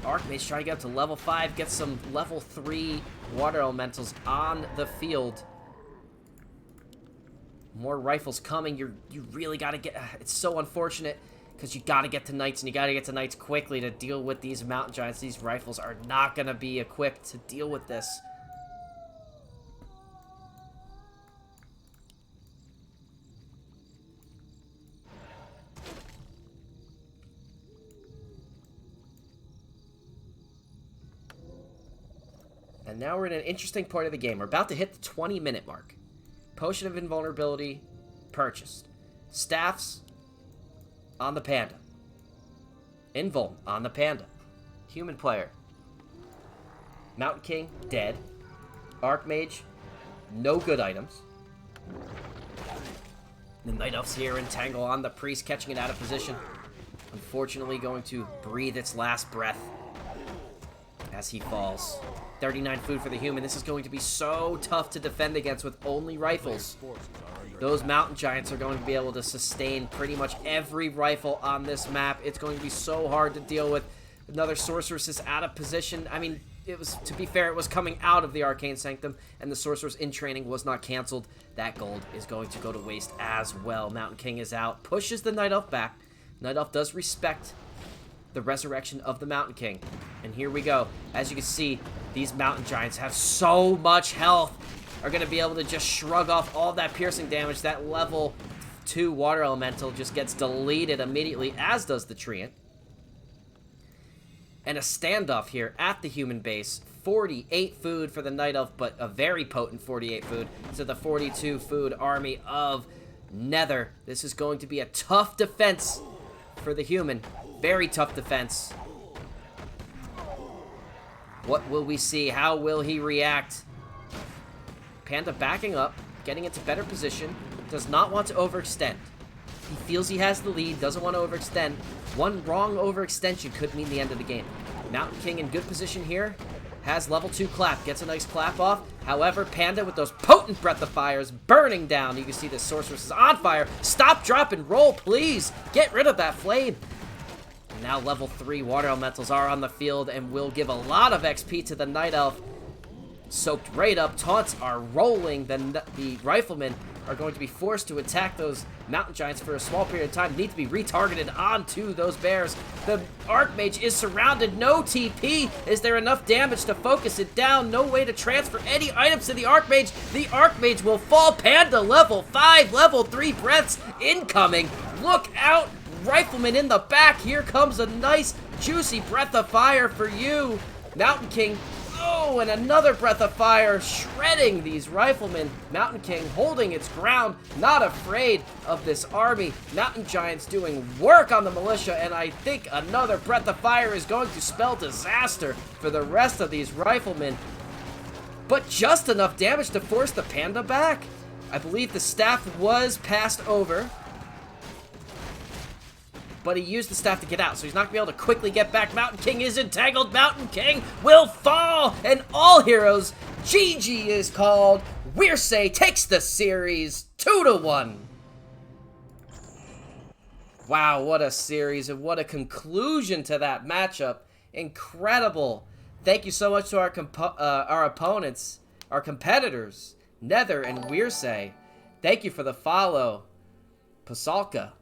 Speaker 1: Archmage trying to get up to level 5, get some level 3 water elementals on the field. More rifles coming. You really got to get... It's so unfortunate because you got to get to knights, and you got to get to knights quickly to deal with these mountain giants. These rifles are not going to be equipped to deal with this. And now we're in an interesting part of the game. We're about to hit the 20-minute mark. Potion of Invulnerability purchased. Staffs on the Panda. Invuln on the Panda. Human player. Mountain King, dead. Archmage, no good items. The Night Elf's here, Entangle on the Priest, catching it out of position. Unfortunately going to breathe its last breath as he falls. 39 food for the human. This is going to be so tough to defend against with only rifles. Those mountain giants are going to be able to sustain pretty much every rifle on this map. It's going to be so hard to deal with. Another sorceress is out of position. I mean, it was, to be fair, it was coming out of the Arcane Sanctum, and the sorceress in training was not canceled. That gold is going to go to waste as well. Mountain King is out. Pushes the Night Elf back. Night Elf does respect the resurrection of the Mountain King. And here we go. As you can see, these mountain giants have so much health. Are going to be able to just shrug off all that piercing damage. That level 2 water elemental just gets deleted immediately, as does the treant. And a standoff here at the human base. 48 food for the Night Elf, but a very potent 48 food to the 42 food army of Nether. This is going to be a tough defense for the human. Very tough defense. What will we see? How will he react? Panda backing up, getting into better position. Does not want to overextend. He feels he has the lead, doesn't want to overextend. One wrong overextension could mean the end of the game. Mountain King in good position here. Has level 2 clap. Gets a nice clap off. However, Panda with those potent Breath of Fires burning down. You can see the sorceress is on fire. Stop, drop, and roll, please. Get rid of that flame. And now level 3 water elementals are on the field and will give a lot of XP to the Night Elf. Soaked right up. Taunts are rolling. The riflemen are going to be forced to attack those mountain giants for a small period of time. Need to be retargeted onto those bears. The Archmage is surrounded. No TP. Is there enough damage to focus it down? No way to transfer any items to the Archmage. The Archmage will fall. Panda level 5, level 3 breaths incoming. Look out. Rifleman in the back. Here comes a nice juicy breath of fire for you. Mountain King, oh, and another breath of fire, shredding these riflemen. Mountain King holding its ground, not afraid of this army. Mountain Giants doing work on the militia, and I think another breath of fire is going to spell disaster for the rest of these riflemen. But just enough damage to force the panda back. I believe the staff was passed over, but he used the staff to get out, so he's not going to be able to quickly get back. Mountain King is entangled. Mountain King will fall, and all heroes, GG is called. Wearseh takes the series 2-1. Wow, what a series, and what a conclusion to that matchup. Incredible. Thank you so much to our opponents, our competitors, Nether and Wearseh. Thank you for the follow. Pasalka.